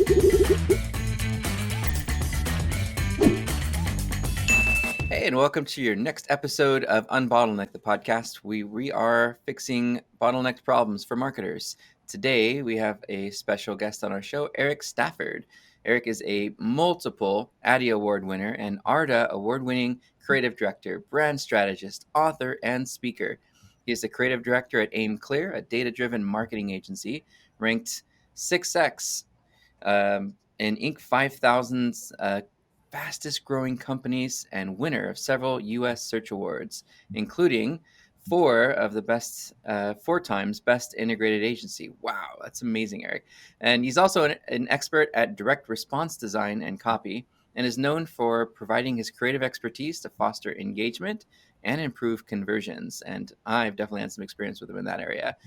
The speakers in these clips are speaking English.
Hey, and welcome to your next episode of Unbottleneck, the podcast. We are fixing bottlenecked problems for marketers. Today, we have a special guest on our show, Erik Stafford. Erik is a multiple Addy Award winner and ARDA award-winning creative director, brand strategist, author, and speaker. He is the creative director at Aim Clear, a data-driven marketing agency, ranked 6X in Inc. 5000's fastest growing companies and winner of several U.S. search awards, including four times best integrated agency. Wow, that's amazing, Erik. And he's also an expert at direct response design and copy, and is known for providing his creative expertise to foster engagement and improve conversions. And I've definitely had some experience with him in that area.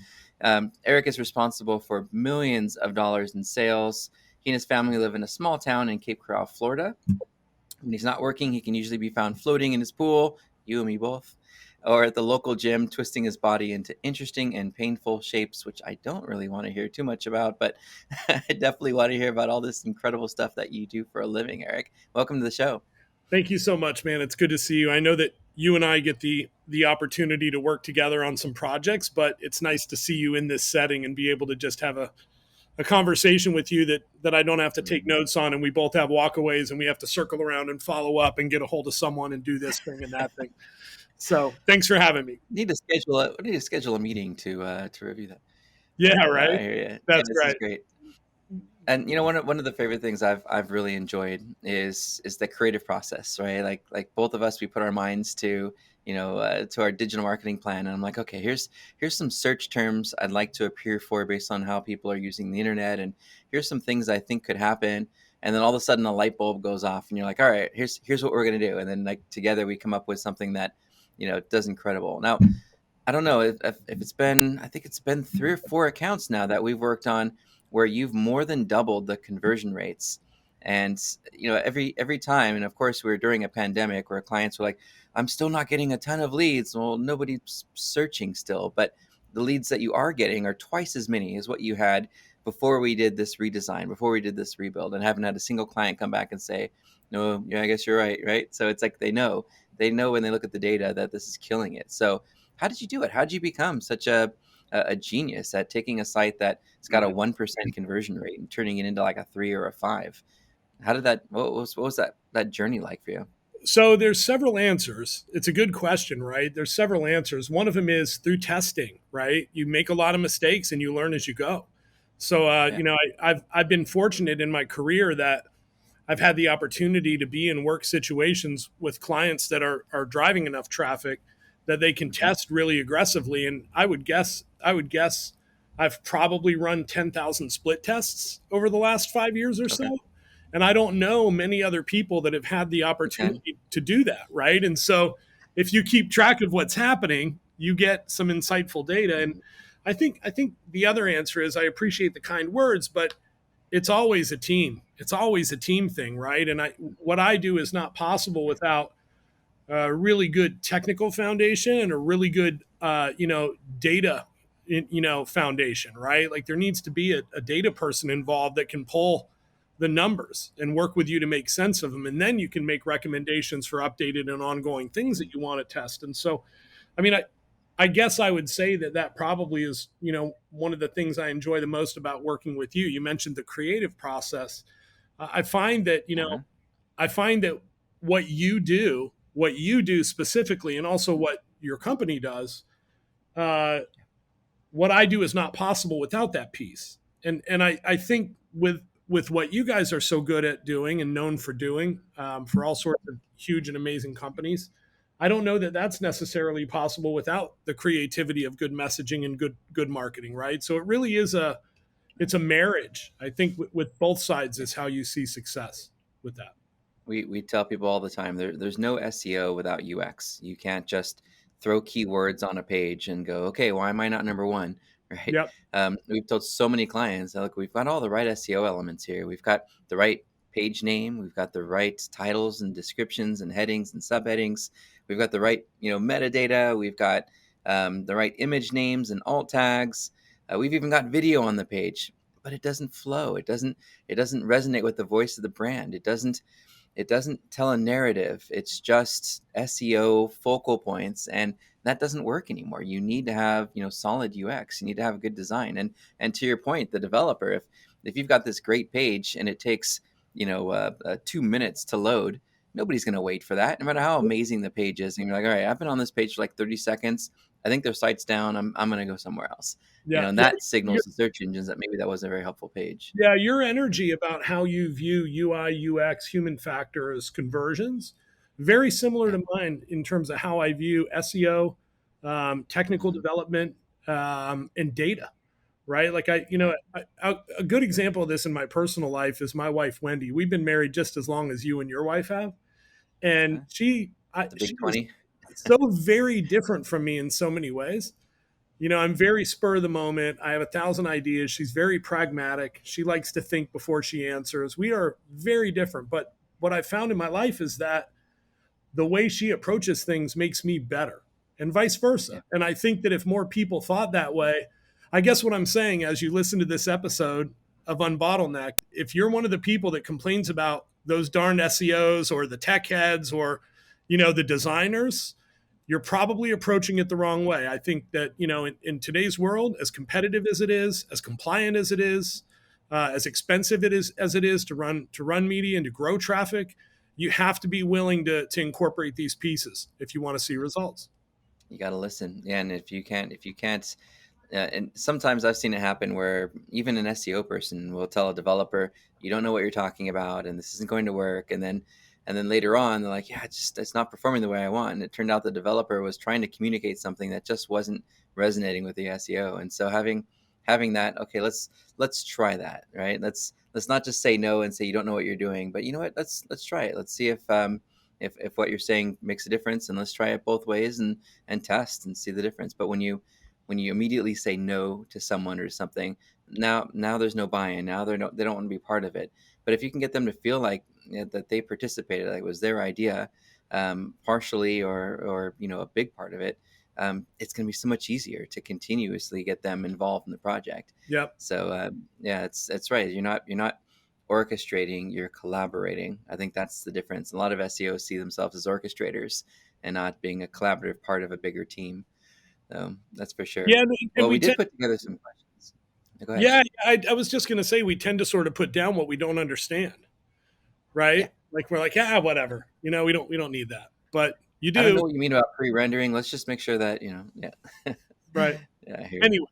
Erik is responsible for millions of dollars in sales. He and his family live in a small town in Cape Coral, Florida. When he's not working, he can usually be found floating in his pool, you and me both, or at the local gym, twisting his body into interesting and painful shapes, which I don't really want to hear too much about, but I definitely want to hear about all this incredible stuff that you do for a living, Erik. Welcome to the show. Thank you so much, man. It's good to see you. I know that you and I get the opportunity to work together on some projects, but it's nice to see you in this setting and be able to just have a conversation with you that I don't have to take notes on, and we both have walkaways and we have to circle around and follow up and get a hold of someone and do this thing and that thing. So thanks for having me. We need to schedule a meeting to review that. Yeah, right. That's this right. Is great. And one of the favorite things I've really enjoyed is the creative process, right? Like both of us, we put our minds to to our digital marketing plan, and I'm like, okay, here's some search terms I'd like to appear for based on how people are using the internet, and here's some things I think could happen. And then all of a sudden, a light bulb goes off, and you're like, all right, here's what we're gonna do, and then like together we come up with something that does incredible. Now, I don't know if it's been, I think it's been 3 or 4 accounts now that we've worked on where you've more than doubled the conversion rates. And every time, and of course we're during a pandemic where clients were like, I'm still not getting a ton of leads. Well, nobody's searching still, but the leads that you are getting are twice as many as what you had before we did this redesign, before we did this rebuild, and haven't had a single client come back and say, no, yeah, I guess you're right. So it's like they know when they look at the data that this is killing it. So how did you do it? How did you become such a genius at taking a site that's got a 1% conversion rate and turning it into like a 3 or a 5? How did that? What was that journey like for you? So there's several answers. It's a good question, right? There's several answers. One of them is through testing, right? You make a lot of mistakes and you learn as you go. So I've been fortunate in my career that I've had the opportunity to be in work situations with clients that are driving enough traffic that they can test really aggressively. And I would guess I've probably run 10,000 split tests over the last 5 years or so. And I don't know many other people that have had the opportunity to do that, right? And so if you keep track of what's happening, you get some insightful data. And I think the other answer is, I appreciate the kind words, but it's always a team. It's always a team thing, right? And what I do is not possible without a really good technical foundation and a really good, data, foundation, right? Like there needs to be a data person involved that can pull the numbers and work with you to make sense of them. And then you can make recommendations for updated and ongoing things that you want to test. And so, I mean, I guess I would say that probably is, one of the things I enjoy the most about working with you. You mentioned the creative process. I find that, what you do specifically, and also what your company does, what I do is not possible without that piece. And I think with what you guys are so good at doing and known for doing, for all sorts of huge and amazing companies, I don't know that that's necessarily possible without the creativity of good messaging and good marketing, right? So it really is it's a marriage. I think with both sides is how you see success with that. We tell people all the time there's no SEO without UX. You can't just throw keywords on a page and go, okay, why am I not number one? Right. Yep. We've told so many clients, look, we've got all the right SEO elements here. We've got the right page name. We've got the right titles and descriptions and headings and subheadings. We've got the right, metadata. We've got the right image names and alt tags. We've even got video on the page. but it doesn't flow. It doesn't resonate with the voice of the brand. It doesn't tell a narrative. It's just SEO focal points, and that doesn't work anymore. You need to have, solid UX. You need to have a good design. And to your point, the developer, if you've got this great page and it takes 2 minutes to load, nobody's going to wait for that, no matter how amazing the page is. And you're like, all right, I've been on this page for like 30 seconds. I think their site's down. I'm going to go somewhere else. Yeah, And that signals to search engines that maybe that wasn't a very helpful page. yeah, your energy about how you view UI, UX, human factors, conversions, very similar Yeah. to mine in terms of how I view SEO, technical Mhm. development, and data. Right? Like a good example of this in my personal life is my wife Wendy. We've been married just as long as you and your wife have, and Okay. The she big is 20. so very different from me in so many ways. I'm very spur of the moment. I have 1,000 ideas. She's very pragmatic. She likes to think before she answers. We are very different. But what I found in my life is that the way she approaches things makes me better and vice Yeah. versa. And I think that if more people thought that way, I guess what I'm saying as you listen to this episode of Unbottleneck, if you're one of the people that complains about those darn SEOs or the tech heads or, the designers, you're probably approaching it the wrong way. I think that, in today's world, as competitive as it is, as compliant as it is, as expensive it is as it is to run media and to grow traffic, you have to be willing to incorporate these pieces if you want to see results. You got to listen. Yeah, and if you can't, and sometimes I've seen it happen where even an SEO person will tell a developer, "You don't know what you're talking about, and this isn't going to work." And then later on, they're like, "Yeah, it's not performing the way I want." And it turned out the developer was trying to communicate something that just wasn't resonating with the SEO. And so having that, okay, let's try that, right? Let's not just say no and say you don't know what you're doing, but you know what? Let's try it. Let's see if what you're saying makes a difference, and let's try it both ways and test and see the difference. But when you immediately say no to someone or something, now there's no buy-in. Now they don't want to be part of it. But if you can get them to feel like, that they participated, like it was their idea, partially or a big part of it, it's going to be so much easier to continuously get them involved in the project. Yep. So yeah, it's right. You're not orchestrating, you're collaborating. I think that's the difference. A lot of SEOs see themselves as orchestrators and not being a collaborative part of a bigger team. So that's for sure. Yeah, and Well, we we did tend. put together some questions. Go ahead. Yeah, I was just going to say we tend to sort of put down what we don't understand, Yeah. right? Like we're like, whatever. We don't need that, but you I don't do, know what you mean about pre-rendering. Let's just make sure that, yeah. right? Yeah, I hear you. Anyway,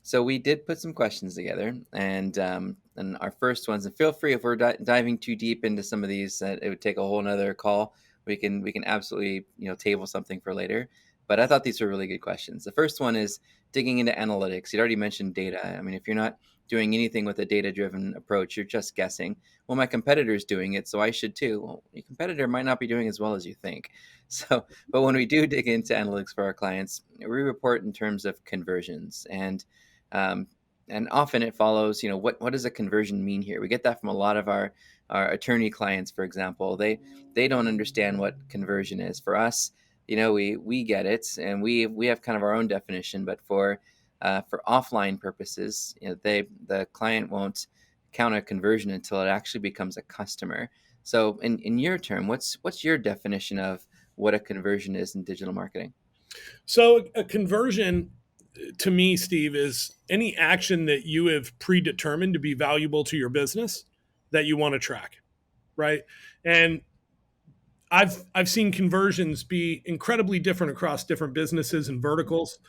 So we did put some questions together, and our first ones. And feel free if we're diving too deep into some of these, that it would take a whole nother call. We can absolutely table something for later. But I thought these were really good questions. The first one is digging into analytics. You'd already mentioned data. I mean, if you're not doing anything with a data-driven approach, you're just guessing. Well, my competitor's doing it, so I should too. Well, your competitor might not be doing as well as you think. So, but when we do dig into analytics for our clients, we report in terms of conversions um, and often it follows, what does a conversion mean here? We get that from a lot of our attorney clients, for example. They don't understand what conversion is. For us, we get it, and we have kind of our own definition. But for offline purposes, the client won't count a conversion until it actually becomes a customer. So, in your term, what's your definition of what a conversion is in digital marketing? so a conversion to me, Steve, is any action that you have predetermined to be valuable to your business that you want to track, right? And I've seen conversions be incredibly different across different businesses and verticals.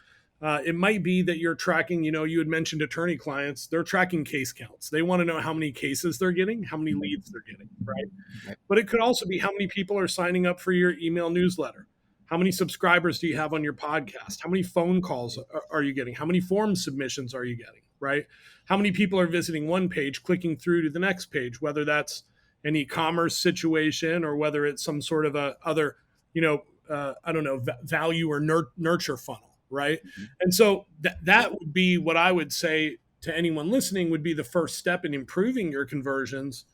It might be that you're tracking, you had mentioned attorney clients, they're tracking case counts. They want to know how many cases they're getting, how many leads they're getting, right? Right. But it could also be how many people are signing up for your email newsletter. How many subscribers do you have on your podcast? How many phone calls are you getting? How many form submissions are you getting, right? How many people are visiting one page, clicking through to the next page, whether that's an e-commerce situation or whether it's some sort of a other, I don't know, value or nurture funnel, right? Mhm. And so Yep. that would be what I would say to anyone listening would be the first step in improving your conversions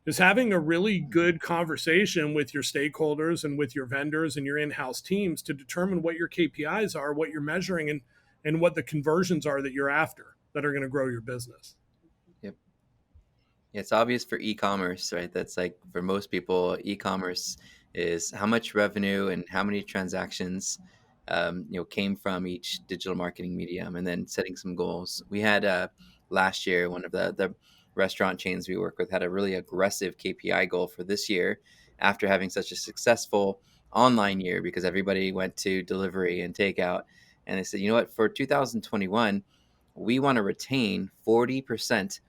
is having a really good conversation with your stakeholders and with your vendors and your in-house teams to determine what your KPIs are, what you're measuring, and what the conversions are that you're after. that are going to grow your business. Yep. It's obvious for e-commerce, right? That's like for most people, e-commerce is how much revenue and how many transactions, came from each digital marketing medium, and then setting some goals. We had last year, one of the restaurant chains we work with had a really aggressive KPI goal for this year after having such a successful online year because everybody went to delivery and takeout. And they said, you know what, for 2021, we want to retain 40%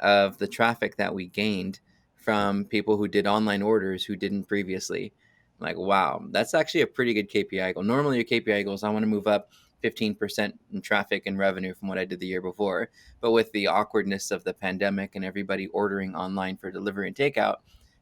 of the traffic that we gained from people who did online orders who didn't previously. I'm like, wow, that's actually a pretty good KPI goal. Normally, your KPI goal is I want to move up 15% in traffic and revenue from what I did the year before. But with the awkwardness of the pandemic and everybody ordering online for delivery and takeout,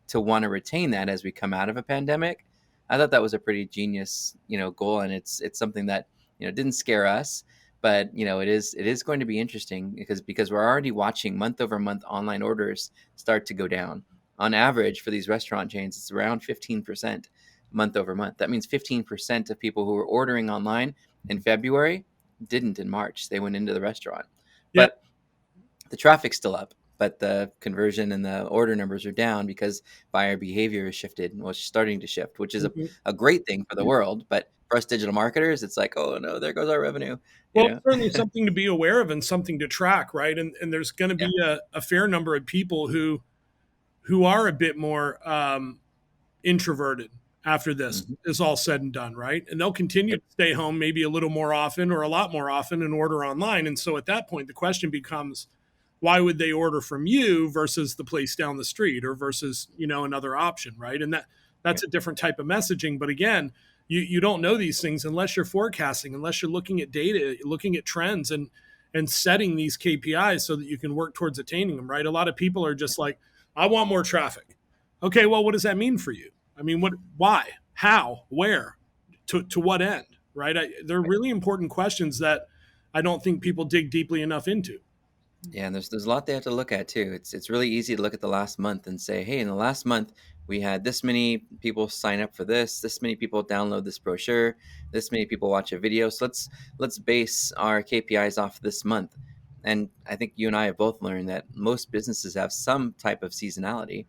to want to retain that as we come out of a pandemic, I thought that was a pretty genius, goal, and it's something that didn't scare us, but it is going to be interesting because we're already watching month over month online orders start to go down. On average for these restaurant chains, it's around 15% month over month. That means 15% of people who were ordering online in February didn't in March. They went into the restaurant. Yeah. But the traffic's still up, but the conversion and the order numbers are down because buyer behavior has shifted, well, it's starting to shift, which is Mhm. a great thing for the world. But for us digital marketers, it's like, oh no, there goes our revenue. Well, it's certainly something to be aware of and something to track, right? And there's going to Yeah. be a fair number of people who are a bit more introverted after this Mhm. is all said and done, right? And they'll continue Yep. to stay home maybe a little more often or a lot more often and order online. And so at that point, the question becomes, why would they order from you versus the place down the street or versus, another option, right? And that's Right. a different type of messaging. But again, you don't know these things unless you're forecasting, unless you're looking at data, looking at trends and setting these KPIs so that you can work towards attaining them, right? A lot of people are just like, I want more traffic. Okay, well, what does that mean for you? I mean, why, how, where, to what end, right? They're really important questions that I don't think people dig deeply enough into. Yeah, and there's a lot they have to look at too. It's really easy to look at the last month and say, hey, in the last month we had this many people sign up for this many people download this brochure, this many people watch a video. So let's base our KPIs off this month. And I think you and I have both learned that most businesses have some type of seasonality.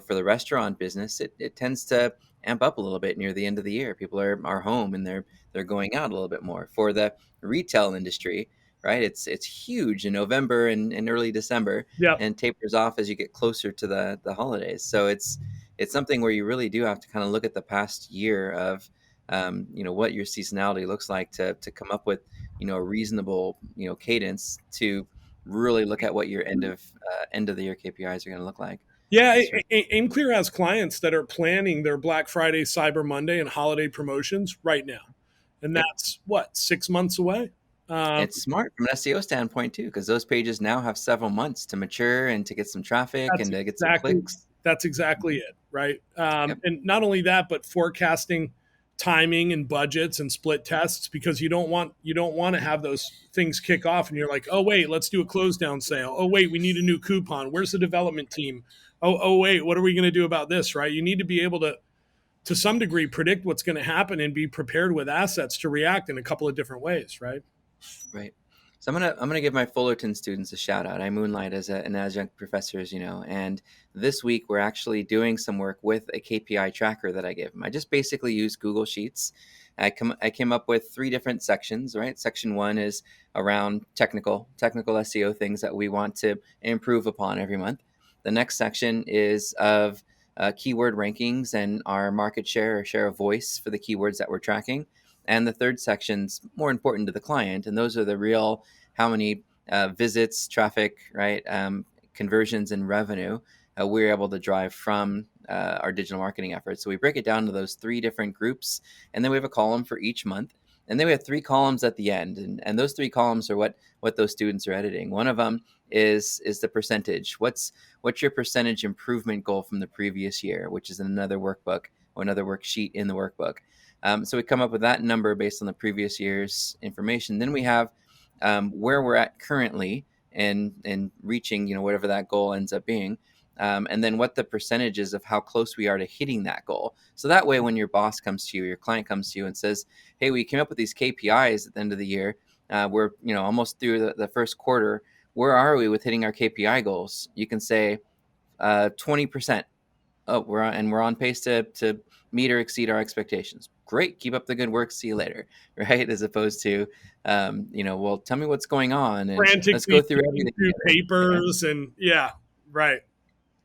For the restaurant business, it tends to amp up a little bit near the end of the year. People are home and they're going out a little bit more. For the retail industry, right? It's huge in November and early December, Yeah. and tapers off as you get closer to the holidays. So it's something where you really do have to kind of look at the past year of what your seasonality looks like to come up with a reasonable cadence to really look at what your end of the year KPIs are going to look like. Yeah, That's right. AimClear has clients that are planning their Black Friday, Cyber Monday, and holiday promotions right now, and Yep. that's what 6 months away. Um, It's smart from an SEO standpoint too, because those pages now have several months to mature and to get some traffic that's and to get some exactly clicks. that's exactly it, right? Yep. And not only that, but forecasting timing and budgets and split tests because you don't want to have those things kick off and you're like, oh wait, let's do a close down sale. Oh wait, we need a new coupon. Where's the development team? Oh wait, what are we going to do about this? Right? You need to be able to some degree predict what's going to happen and be prepared with assets to react in a couple of different ways, right? Right. So I'm gonna give my Fullerton students a shout out. I moonlight as an adjunct professor, as you know, and this week we're actually doing some work with a KPI tracker that I give them. I just basically use Google Sheets. I came up with 3 different sections. Right. Section 1 is around technical SEO things that we want to improve upon every month. The next section is of keyword rankings and our market share or share of voice for the keywords that we're tracking. And the third section's more important to the client, and those are the real how many visits, traffic, right, conversions, and revenue we're able to drive from our digital marketing efforts. So we break it down to those 3 different groups, and then we have a column for each month, and then we have 3 columns at the end, and those 3 columns are what those students are editing. One of them is the percentage. What's your percentage improvement goal from the previous year, which is in another workbook or another worksheet in the workbook. So we come up with that number based on the previous year's information. Then we have where we're at currently and reaching, whatever that goal ends up being. And then what the percentage is of how close we are to hitting that goal. So that way, when your boss comes to you, your client comes to you and says, hey, we came up with these KPIs at the end of the year. we're almost through the first quarter. Where are we with hitting our KPI goals? You can say 20%. Oh, we're on pace to meet or exceed our expectations. Great, keep up the good work. See you later, right? As opposed to, well, tell me what's going on and let's Frantically go through flipping everything through together. papers and yeah, right.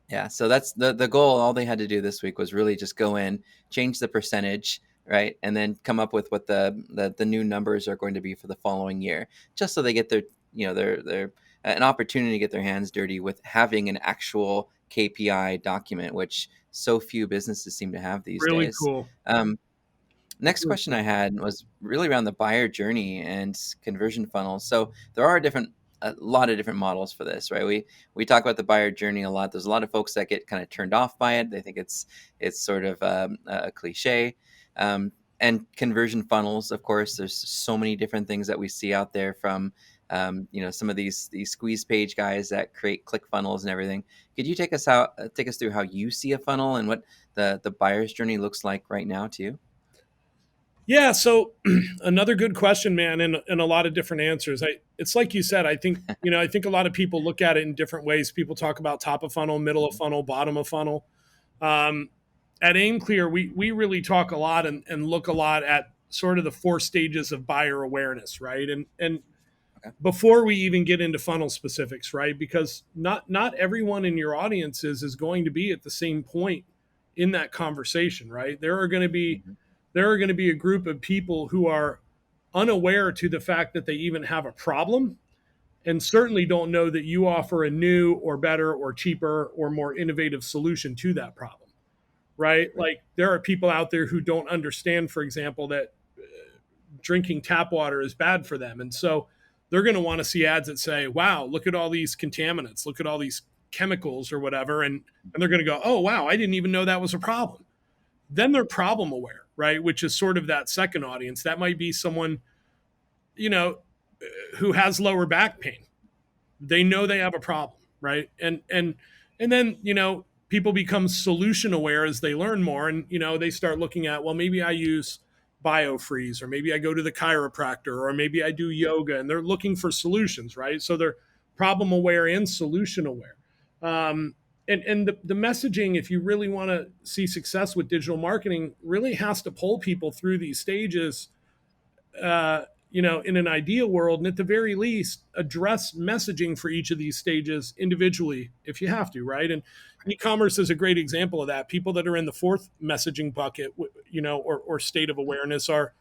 Yeah, so that's the goal. All they had to do this week was really just go in, change the percentage, right, and then come up with what the new numbers are going to be for the following year, just so they get their an opportunity to get their hands dirty with having an actual KPI document, which so few businesses seem to have these Really days. cool. Next Really question cool. I had was really around the buyer journey and conversion funnels. So there are a lot of different models for this, right? We talk about the buyer journey a lot. There's a lot of folks that get kind of turned off by it. They think it's sort of a cliche. Um, and conversion funnels, of course, there's so many different things that we see out there from some of these squeeze page guys that create click funnels and everything. Could you take us through how you see a funnel and what the buyer's journey looks like right now to you? Yeah, so another good question, man, and a lot of different answers. It's like you said. I think a lot of people look at it in different ways. People talk about top of funnel, middle of funnel, bottom of funnel. Um, at AimClear, we really talk a lot and look a lot at sort of the four stages of buyer awareness, right? And Okay. before we even get into funnel specifics, right? Because not everyone in your audiences is going to be at the same point in that conversation, right? Mhm. There are going to be a group of people who are unaware to the fact that they even have a problem and certainly don't know that you offer a new or better or cheaper or more innovative solution to that problem, right? Right. Like there are people out there who don't understand, for example, that drinking tap water is bad for them. And so they're going to want to see ads that say, wow, look at all these contaminants, look at all these chemicals or whatever. And they're going to go, oh, wow, I didn't even know that was a problem. Then they're problem aware, right? Which is sort of that second audience. That might be someone, you know, who has lower back pain. They know they have a problem, right? And then, people become solution aware as they learn more and they start looking at, well, maybe I use biofreeze or maybe I go to the chiropractor or maybe I do yoga, and they're looking for solutions, right? So they're problem aware and solution aware. And the messaging, if you really want to see success with digital marketing, really has to pull people through these stages, in an ideal world, and at the very least, address messaging for each of these stages individually if you have to, right? And Right. e-commerce is a great example of that. People that are in the fourth messaging bucket, or state of awareness are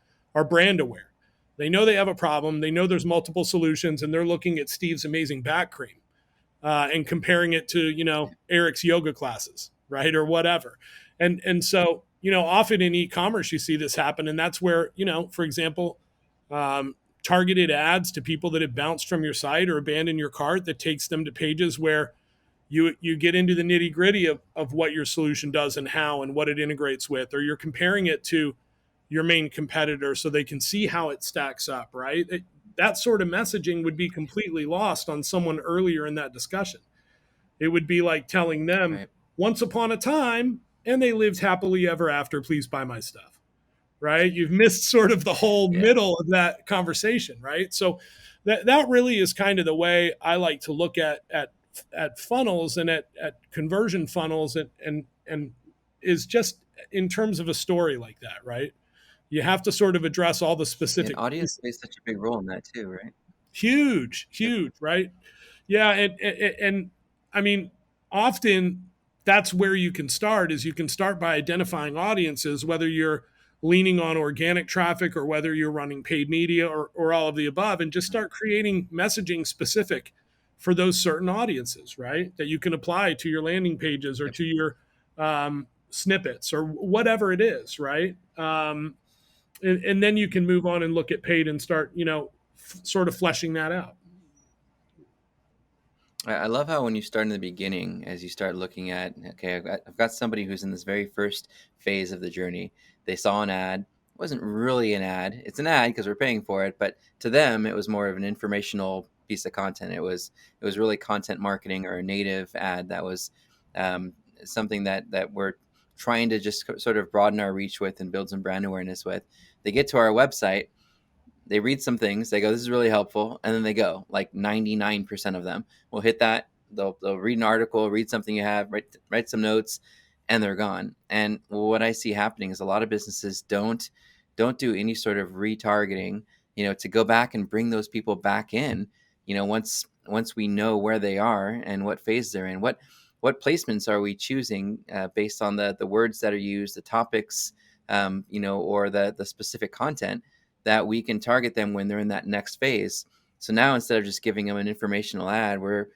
brand aware. They know they have a problem. They know there's multiple solutions, and they're looking at Steve's amazing back cream and comparing it to Erik's yoga classes, right, or whatever. And so often in e-commerce you see this happen, and that's where for example, targeted ads to people that have bounced from your site or abandoned your cart that takes them to pages where you get into the nitty gritty of what your solution does and how and what it integrates with, or you're comparing it to your main competitor so they can see how it stacks up, right? That sort of messaging would be completely lost on someone earlier in that discussion. It would be like telling them, Right. once upon a time, and they lived happily ever after, please buy my stuff, right? You've missed sort of the whole Yeah. middle of that conversation, right? So that really is kind of the way I like to look at funnels and at conversion funnels, and is just in terms of a story like that, right? You have to sort of address all the And specific audience pieces. plays such a big role in that too, right? Huge, Yep. huge, right? Yeah, and I mean, often that's where you can start. Is you can start by identifying audiences, whether you're leaning on organic traffic or whether you're running paid media or all of the above, and just start creating messaging specific for those certain audiences, right? That you can apply to your landing pages or Yep. to your snippets or whatever it is, right? And then you can move on and look at paid and start, sort of fleshing that out. I love how when you start in the beginning, as you start looking at, okay, I've got somebody who's in this very first phase of the journey. They saw an ad. It wasn't really an ad. It's an ad because we're paying for it, but to them, it was more of an informational piece of content. It was really content marketing or a native ad that was um, something that we're trying to just sort of broaden our reach with and build some brand awareness with. They get to our website, they read some things, they go, this is really helpful, and then they go. Like 99% of them will hit that. They'll read an article, read something you have, write some notes, and they're gone. And what I see happening is a lot of businesses don't do any sort of retargeting, to go back and bring those people back in, once we know where they are and what phase they're in. What placements are we choosing based on the words that are used, the topics, or the specific content that we can target them when they're in that next phase. So now, instead of just giving them an informational ad, we're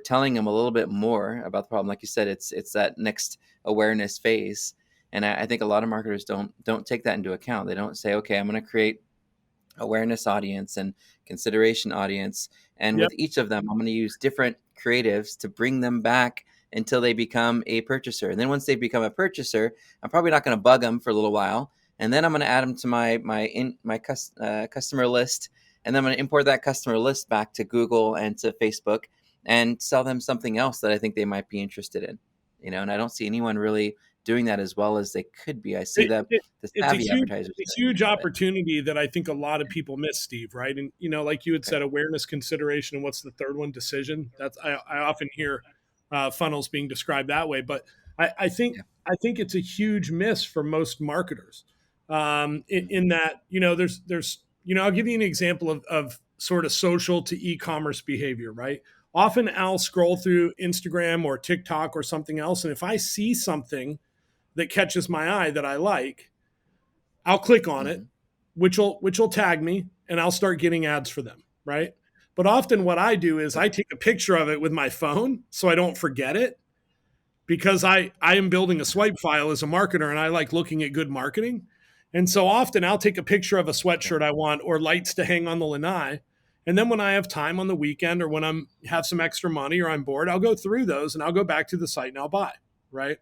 telling them a little bit more about the problem. Like you said, it's that next awareness phase. And I think a lot of marketers don't take that into account. They don't say, okay, I'm going to create awareness audience and consideration audience, and Yep. with each of them I'm going to use different creatives to bring them back until they become a purchaser. And then once they become a purchaser, I'm probably not going to bug them for a little while, and then I'm going to add them to my customer list, and then I'm going to import that customer list back to Google and to Facebook and sell them something else that I think they might be interested in. And I don't see anyone really doing that as well as they could be. I see It, that it, the it's savvy advertisers a doing it, huge but opportunity that I think a lot of people miss, Steve. Right, and like you had okay. said, awareness, consideration, and what's the third one? Decision. That's I often hear funnels being described that way, but I think Yeah. it's a huge miss for most marketers. In Mhm. that there's I'll give you an example of sort of social to e-commerce behavior. Right, often I'll scroll through Instagram or TikTok or something else, and if I see something that catches my eye that I like, I'll click on it, Mhm. which will tag me, and I'll start getting ads for them, right? But often what I do is Yep. I take a picture of it with my phone so I don't forget it, because I am building a Uh-huh. swipe file as a marketer, and I like looking at good marketing. And so often I'll take a picture of a Okay. sweatshirt I want or lights to hang on the lanai. And then when I have time on the weekend or when I'm have some extra money or I'm bored, I'll go through those and I'll go back to the site and I'll buy, right?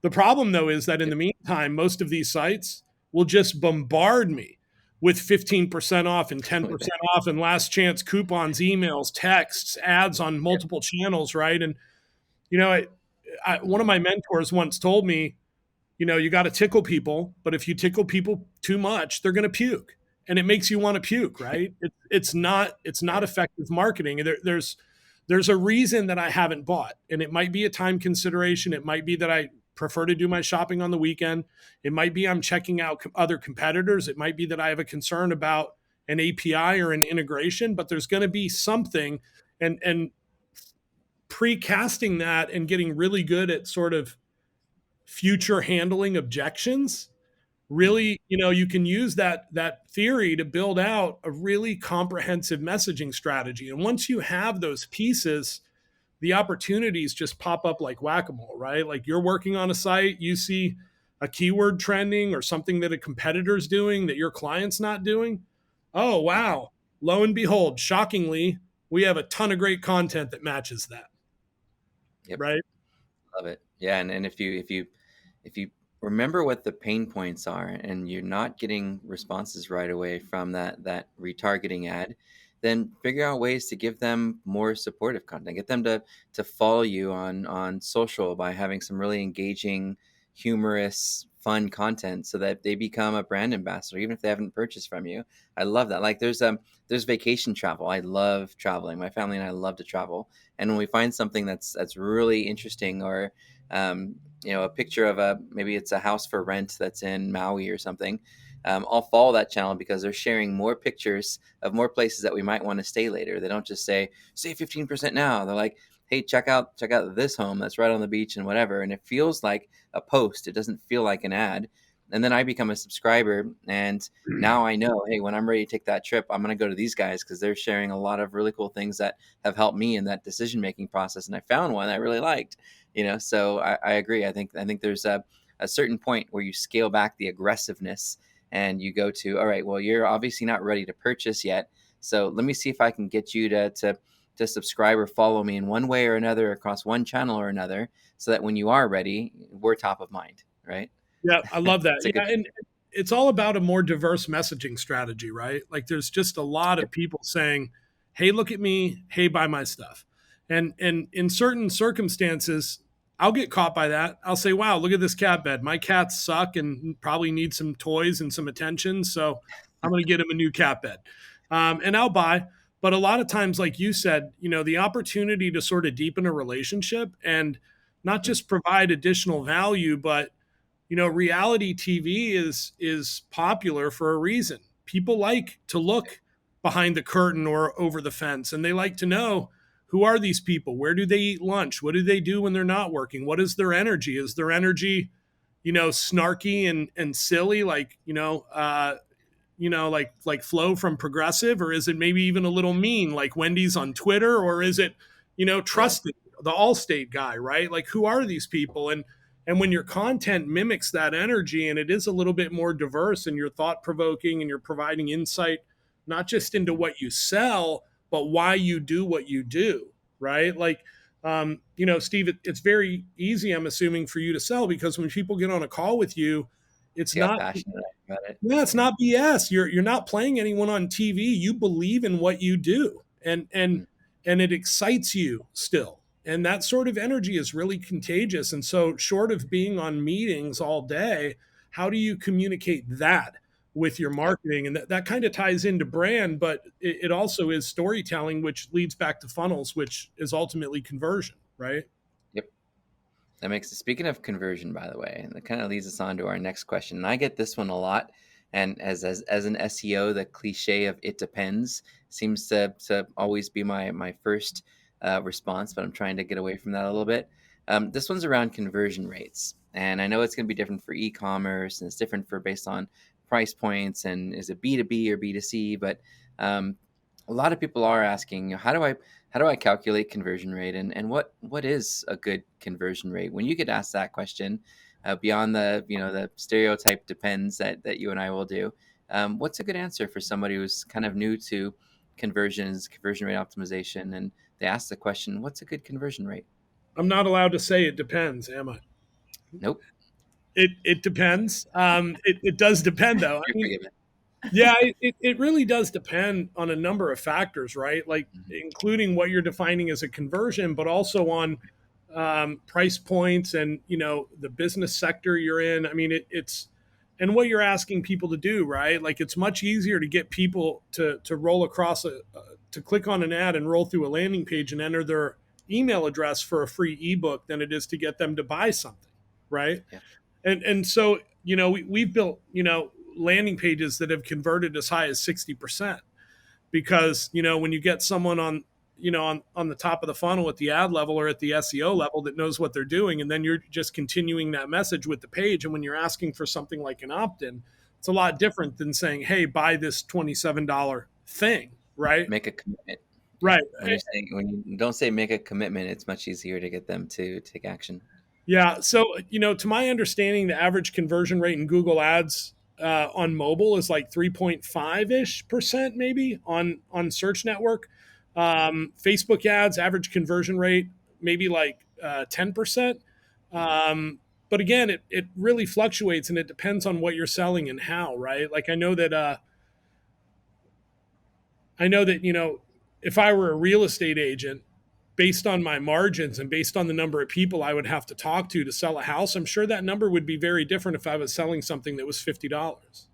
The problem, though, is that in the Yep. meantime, most of these sites will just bombard me with 15% off and With it. 10% off and last chance coupons, emails, texts, ads on Yep. multiple channels, right? And, you know, one of Mhm. my mentors once told me, you got to tickle people, but if you tickle people too much, they're going to puke. And it makes you want to puke, right? It's not Right. effective marketing. There's a reason that I haven't bought, and it might be a time consideration. It might be that I prefer to do my shopping on the weekend. It might be I'm checking out other competitors. It might be that I have a concern about an API or an integration, but there's going to be something, and precasting that and getting really good at sort of future handling objections. Mhm. Really, you can use that theory to build out a really comprehensive messaging strategy. And once you have those pieces, the opportunities just pop up like whack-a-mole, right? Like you're working on a site, you see a keyword trending or something that a competitor's doing that your client's not doing. Oh, Mhm. wow. Lo and behold, shockingly, we have a ton of great content that matches that, Yep. right? Love it. Yeah, and if you remember what the pain points are and you're not getting responses right away from that retargeting ad, then figure out ways to give them more supportive content. Get them to follow you on social by having some really engaging, humorous, fun content so that they become a brand ambassador even if they haven't purchased from you. I love that. Like there's vacation travel. I love traveling. My family and I love to travel. And when we find something that's really interesting, or a picture of maybe it's a house for rent that's in Maui or something, I'll follow that channel because they're sharing more pictures of more places that we might want to stay later. They don't just say save 15% now. They're like, hey, check out this home that's right on the beach and whatever. And it feels like a post. It doesn't feel like an ad. And then I become a subscriber, and now I know, hey, when I'm ready to take that trip, I'm going to go to these guys because they're sharing a lot of really cool things that have helped me in that decision making process. And I found one I really liked. So I agree. I think there's a certain point where you scale back the aggressiveness and you go to, all right, well, you're obviously not ready to purchase yet, so let me see if I can get you to subscribe or follow me in one way or another across one channel or another, so that when you are ready, we're top of mind, right? Yeah, I love that. It's a good. Yeah, and it's all about a more diverse messaging strategy, right? Like there's just a lot of Yep. people saying, "Hey, look at me. Hey, buy my stuff." And in certain circumstances, I'll get caught by that. I'll say, "Wow, look at this cat bed. My cats suck and probably need some toys and some attention." So I'm going to get him a new cat bed. And I'll buy. But a lot of times, like you said, the opportunity to sort of deepen a relationship and not Mm, just provide additional value, but reality TV is popular for a reason. People like to look behind the curtain or over the fence, and they like to know, who are these people? Where do they eat lunch? What do they do when they're not working? What is their energy? Is their energy, snarky and silly, like like Flo from Progressive, or is it maybe even a little mean, like Wendy's on Twitter, or is it, yeah. trusted, the Allstate guy, right? Like, who are these people? And when your content mimics that energy and it is a little bit more diverse and you're thought provoking and you're providing insight, not just into what you sell, but why you do what you do, right? Like, Steve, it's very easy, I'm assuming, for you to sell, because when people get on a call with you, it's See how not passionate I am about it. yeah, it's Yeah. not BS. You're not playing anyone on TV. You believe in what you do, Mm, and it excites you still. And that sort of energy is really contagious. And so, short of being on meetings all day, how do you communicate that with your yep. marketing? And that kind of ties into brand, but it also is storytelling, which leads back to funnels, which is ultimately conversion, right? Yep. That makes speaking of conversion, by the way, and that kind of leads us on to our next question. And I get this one a lot. And as an SEO, the cliche of "it depends" seems to always be my first response, but I'm trying to get away from that a little bit. This one's around conversion rates, and I know it's going to be different for e-commerce, and it's different for based on price points, and is it B2B or B2C? But um, a lot of people are asking, how do I calculate conversion rate, and what is a good conversion rate? When you get asked that question, beyond the stereotype depends that you and I will do, what's a good answer for somebody who's kind of new to conversion rate optimization, and they ask the question, what's a good conversion rate? I'm not allowed to say it depends, am I? Nope. It depends. It does depend, though. I You're mean, forgiven. yeah, it really does depend on a number of factors, right? Like, Mhm. including what you're defining as a conversion, but also on price points and the business sector you're in. I mean, it's and what you're asking people to do, right? Like, it's much easier to get people to roll across to click on an ad and roll through a landing page and enter their email address for a free ebook than it is to get them to buy something, right? Yeah. And so we've built landing pages that have converted as high as 60%, because when you get someone on on the top of the funnel at the ad level or at the SEO level that knows what they're doing, and then you're just continuing that message with the page, and when you're asking for something like an opt-in, it's a lot different than saying, hey, buy this $27 thing, right? Make a commitment. Yeah. Right. When you don't say make a commitment, it's much easier to get them to take action. Yeah. So, to my understanding, the average conversion rate in Google Ads on mobile is like 3.5-ish%, maybe on Search Network. Facebook ads, average conversion rate, maybe like 10%. But again, it really fluctuates, and it depends on what you're selling and how, right? Like, I know that, if I were a real estate agent, based on my margins and based on the number of people I would have to talk to sell a house, I'm sure that number would be very different if I was selling something that was $50.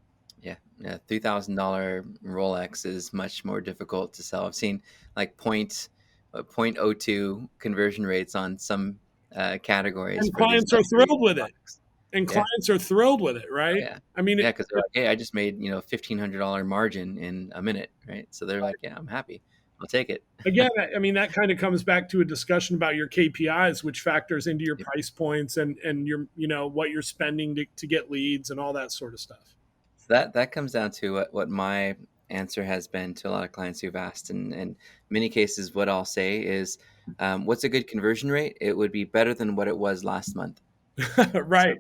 Yeah, yeah, $3,000 Rolex is much more difficult to sell. I've seen like point oh 0.02 conversion rates on some categories And for this clients are luxury thrilled with it. products. And Yeah, clients are thrilled with it, oh right? yeah, I mean, yeah, because they're like, hey, I just made $1,500 margin in a minute, right? So they're like, yeah, I'm happy, I'll take it. again, I mean, that kind of comes back to a discussion about your KPIs, which factors into your Yep. price points and your, what you're spending to get leads and all that sort of stuff. So that comes down to what my answer has been to a lot of clients who've asked, and in many cases, what I'll say is, what's a good conversion rate? It would be better than what it was last month. So Right.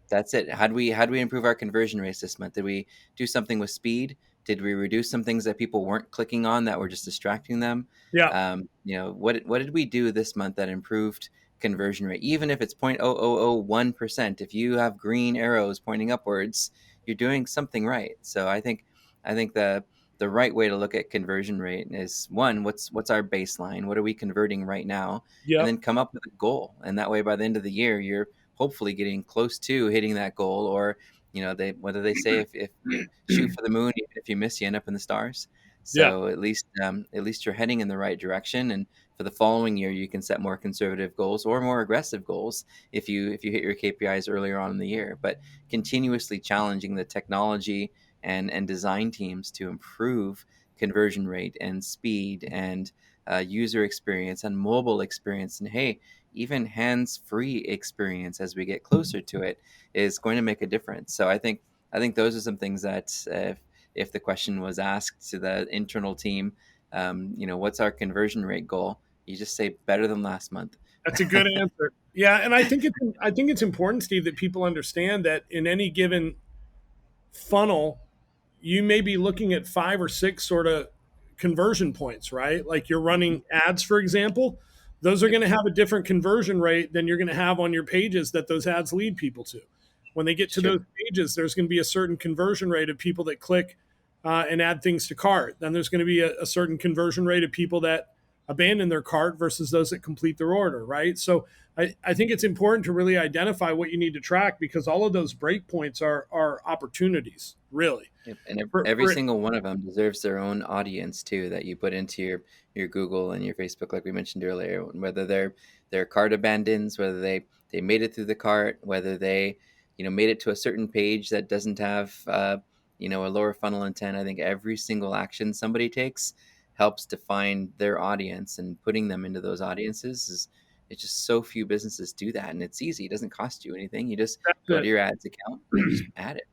that's it. How do we improve our conversion rates this month? Did we do something with speed? Did we reduce some things that people weren't clicking on that were just distracting them? Yeah. What did we do this month that improved conversion rate? Even if it's 0.0001%, if you have green arrows pointing upwards, you're doing something right. So I think the right way to look at conversion rate is, one, what's our baseline? What are we converting right now? And Yep. then come up with a goal. And that way, by the end of the year, you're hopefully getting close to hitting that goal, or whether they say if you shoot for the moon, even if you miss, you end up in the stars. Yeah. So at least you're heading in the right direction. And for the following year, you can set more conservative goals or more aggressive goals if you hit your KPIs earlier on in the year. But continuously challenging the technology and design teams to improve conversion rate and speed and user experience and mobile experience, and hey, even hands-free experience as we get closer to it is going to make a difference. So I think those are some things that if the question was asked to the internal team, what's our conversion rate goal? You just say better than last month. That's a good answer. Yeah, and I think it's important, Steve, that people understand that in any given funnel, you may be looking at 5 or 6 sort of conversion points, right? Like you're running ads, for example. Those are Yep. going to have a different conversion rate than you're going to have on your pages that those ads lead people to. When they get It's to true. those pages, there's going to be a certain conversion rate of people that click and add things to cart. Then there's going to be a certain conversion rate of people that abandon their cart versus those that complete their order, right? So I think it's important to really identify what you need to track because all of those breakpoints are opportunities, really. Yep. And every For single one of them deserves their own audience too, that you put into your Google and your Facebook, like we mentioned earlier. Whether they're cart abandons, whether they made it through the cart, whether they made it to a certain page that doesn't have a lower funnel intent. I think every single action somebody takes helps define their audience, and putting them into those audiences is it's just so few businesses do that, and it's easy. It doesn't cost you anything. You just go to That's your ads account and just add it.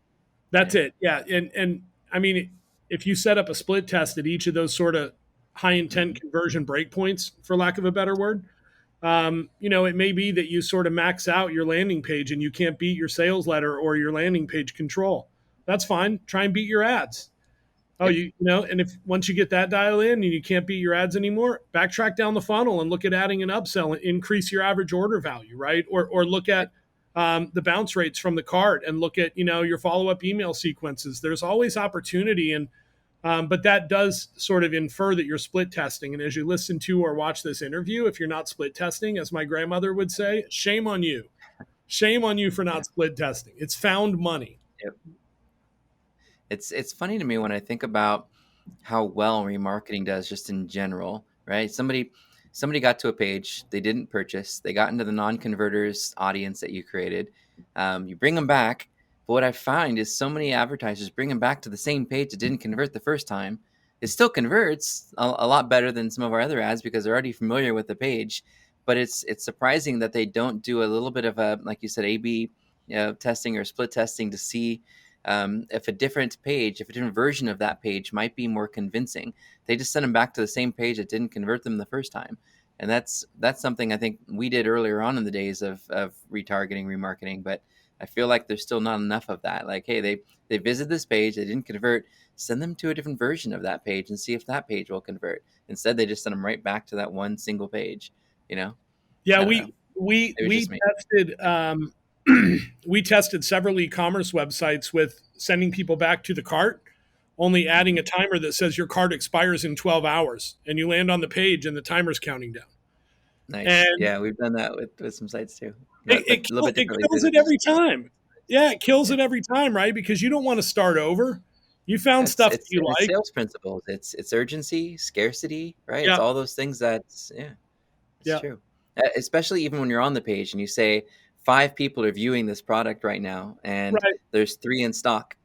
That's Yeah. it. Yeah. And I mean, if you set up a split test at each of those sort of high intent Hmm. conversion breakpoints, for lack of a better word, it may be that you sort of max out your landing page and you can't beat your sales letter or your landing page control. That's fine. Try and beat your ads. Oh, Yep. and if once you get that dial in and you can't beat your ads anymore, backtrack down the funnel and look at adding an upsell and increase your average order value, right? Or look at the bounce rates from the cart and look at your follow up email sequences. There's always opportunity, and but that does sort of infer that you're split testing. And as you listen to or watch this interview, if you're not split testing, as my grandmother would say, shame on you. Shame on you for Yeah. not split testing. It's found money. Yep. It's funny to me when I think about how well remarketing does just in general, right? Somebody got to a page they didn't purchase. They got into the non-converters audience that you created. You bring them back, but what I find is so many advertisers bring them back to the same page that didn't convert the first time. It still converts a lot better than some of our other ads because they're already familiar with the page. But it's surprising that they don't do a little bit of a, like you said, A/B testing or split testing to see if a different page, if a different version of that page might be more convincing. They just send them back to the same page that didn't convert them the first time. And that's something I think we did earlier on in the days of retargeting, remarketing, but I feel like there's still not enough of that. Like, hey, they visit this page, they didn't convert, send them to a different version of that page and see if that page will convert. Instead, they just send them right back to that one single page. You know, Yeah, I don't know. It was we just me. tested we tested several e-commerce websites with sending people back to the cart, only adding Hmm. a timer that says your cart expires in 12 hours, and you land on the page and the timer's counting down. Nice. And Yeah, we've done that with some sites too, but a little bit it differently. kills it They just every time. Yeah, it kills yeah. it every time, right? Because you don't want to start over. You found It's stuff that it's you and it's like. sales principles. It's urgency, scarcity, right? It's Yeah, all those things that yeah, it's yeah, true. Especially even when you're on the page and you say 5 people are viewing this product right now, and right. there's 3 in stock.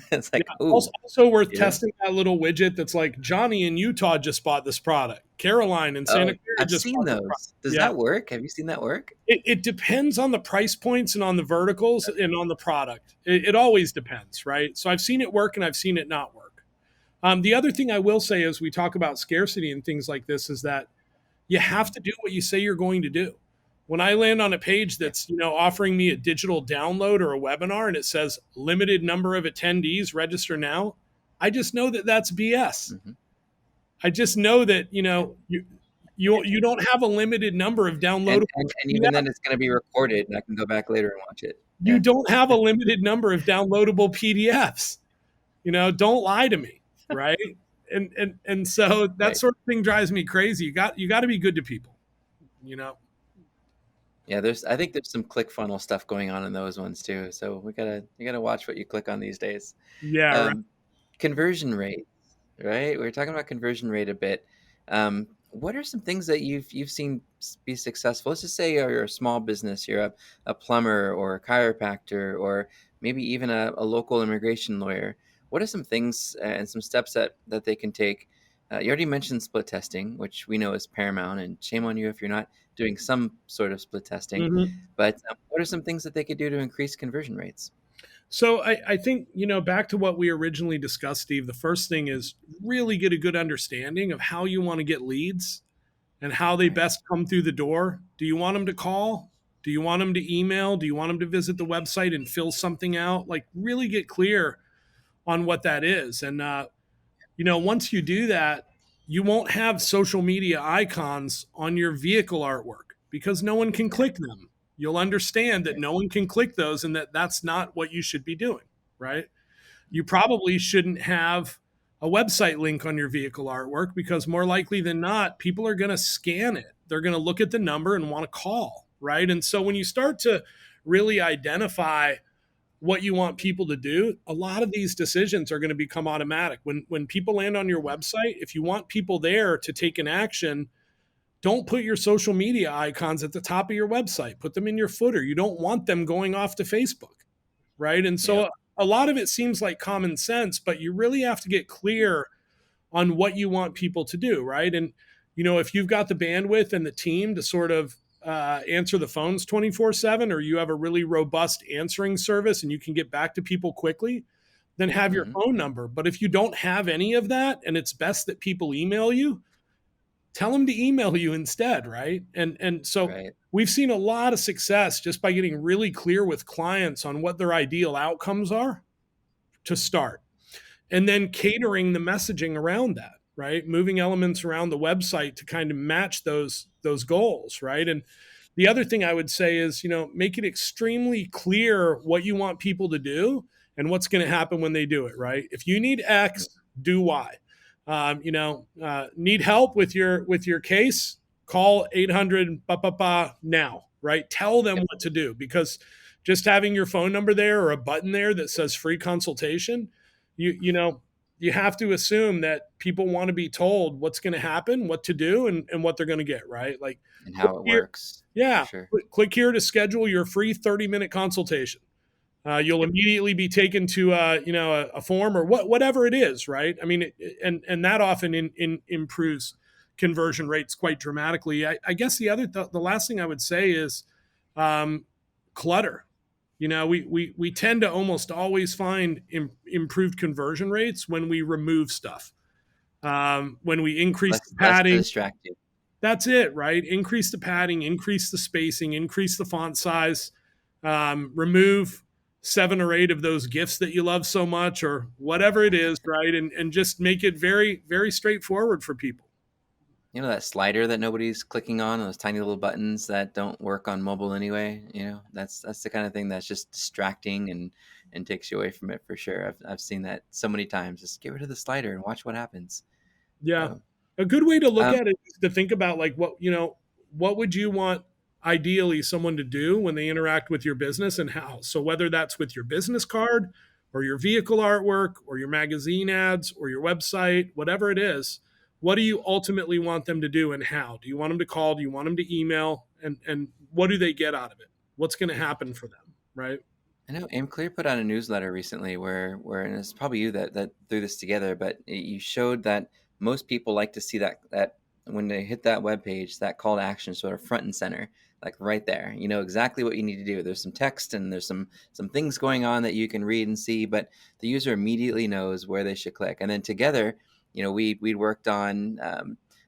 It's Yeah. like, ooh, Also worth you know. testing that little widget that's like Johnny in Utah just bought this product. Caroline in Oh, Santa Clara I've just seen bought this product. those. Does Yeah. that work? Have you seen that work? It depends on the price points and on the verticals and on the product. It always depends, right? So I've seen it work and I've seen it not work. The other thing I will say as we talk about scarcity and things like this is that you have Mhm. to do what you say you're going to do. When I land on a page Yeah. that's offering me a digital download or a webinar and it says limited number of attendees register now, I just know that that's BS. Mhm. I just know that Yeah. you don't have a limited number of And downloadable and even then PDFs. it's gonna be recorded, and I can go back later and watch it. You Yeah. don't have a limited number of downloadable PDFs. Don't lie to me, right? And so that Right. sort of thing drives me crazy. You got to be good to people, you know. Yeah, I think there's some click funnel stuff going on in those ones too. So we gotta watch what you click on these days. Yeah, right. Um, Conversion rate, right? We were talking about conversion rate a bit. What are some things that you've seen be successful? Let's just say you're a small business, you're a plumber or a chiropractor, or maybe even a local immigration lawyer. What are some things and some steps that they can take? You already mentioned split testing, which we know is paramount, and shame on you if you're not doing some sort of split testing. Mhm. But what are some things that they could do to increase conversion rates? So I think, back to what we originally discussed, Steve, the first thing is really get a good understanding of how you want to get leads and how they Right. best come through the door. Do you want them to call? Do you want them to email? Do you want them to visit the website and fill something out? Like, really get clear on what that is. And, once you do that, you won't have social media icons on your vehicle artwork because no one can Yeah. click them. You'll understand that Right. no one can click those and that that's not what you should be doing, right? You probably shouldn't have a website link on your vehicle artwork because more likely than not, people are going to scan it. They're going to look at the number and want to call, right? And so when you start to really identify what you want people to do, a lot of these decisions are going to become automatic. When people land on your website, if you want people there to take an action, don't put your social media icons at the top of your website. Put them in your footer. You don't want them going off to Facebook, right? And so Yep. a lot of it seems like common sense, but you really have to get clear on what you want people to do, right? And if you've got the bandwidth and the team to sort of answer the phones 24/7, or you have a really robust answering service and you can get back to people quickly, then have your Hmm. phone number. But if you don't have any of that, and it's best that people email you, tell them to email you instead, right? And so Right. we've seen a lot of success just by getting really clear with clients on what their ideal outcomes are to start, and then catering the messaging around that, right? Moving elements around the website to kind of match those goals, right? And the other thing I would say is, make it extremely clear what you want people to do and what's going to happen when they do it, right? If you need X, do Y. Need help with your case, call 800 now, right? Tell them Yep. what to do, because just having your phone number there or a button there that says free consultation, you have to assume that people want to be told what's going to happen, what to do, and what they're going to get, right? Like, And click how it here, works, for yeah, sure. click here to schedule your free 30-minute consultation. You'll Yep. immediately be taken to a form or whatever it is, right? I mean, and that often improves conversion rates quite dramatically. I guess the last thing I would say is um, clutter. We tend to almost always find improved conversion rates when we remove stuff. When we increase the Less to padding, distract you. that's it, right? Increase the padding, increase the spacing, increase the font size, remove 7 or 8 of those gifts that you love so much, or whatever it is, right? And just make it very, very straightforward for people. You know that slider that nobody's clicking on, those tiny little buttons that don't work on mobile anyway. That's the kind of thing that's just distracting and takes you away from it for sure. I've seen that so many times. Just get rid of the slider and watch what happens. Yeah. So, A good way to look um, at it is to think about, like, what would you want ideally someone to do when they interact with your business, and how. So whether that's with your business card or your vehicle artwork or your magazine ads or your website, whatever it is, what do you ultimately want them to do and how? Do you want them to call? Do you want them to email? And what do they get out of it? What's going to happen for them, right? I know AimClear put out a newsletter recently and it's probably you that threw this together, but you showed that most people like to see that when they hit that web page, that call to action sort of front and center, like right there. You know exactly what you need to do. There's some text and there's some things going on that you can read and see, but the user immediately knows where they should click. And then together, we worked on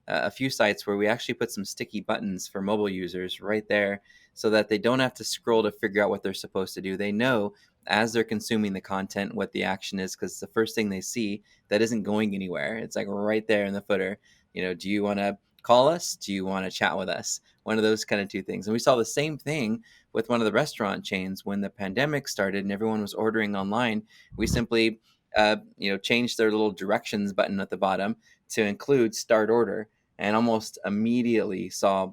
a few sites where we actually put some sticky buttons for mobile users right there so that they don't have to scroll to figure out what they're supposed to do. They know as they're consuming the content what the action is because it's the first thing they see that isn't going anywhere. It's like right there in the footer. Do you want to call us? Do you want to chat with us? One of those kind of two things. And we saw the same thing with one of the restaurant chains when the pandemic started and everyone was ordering online. We simply changed their little directions button at the bottom to include start order. and almost immediately saw,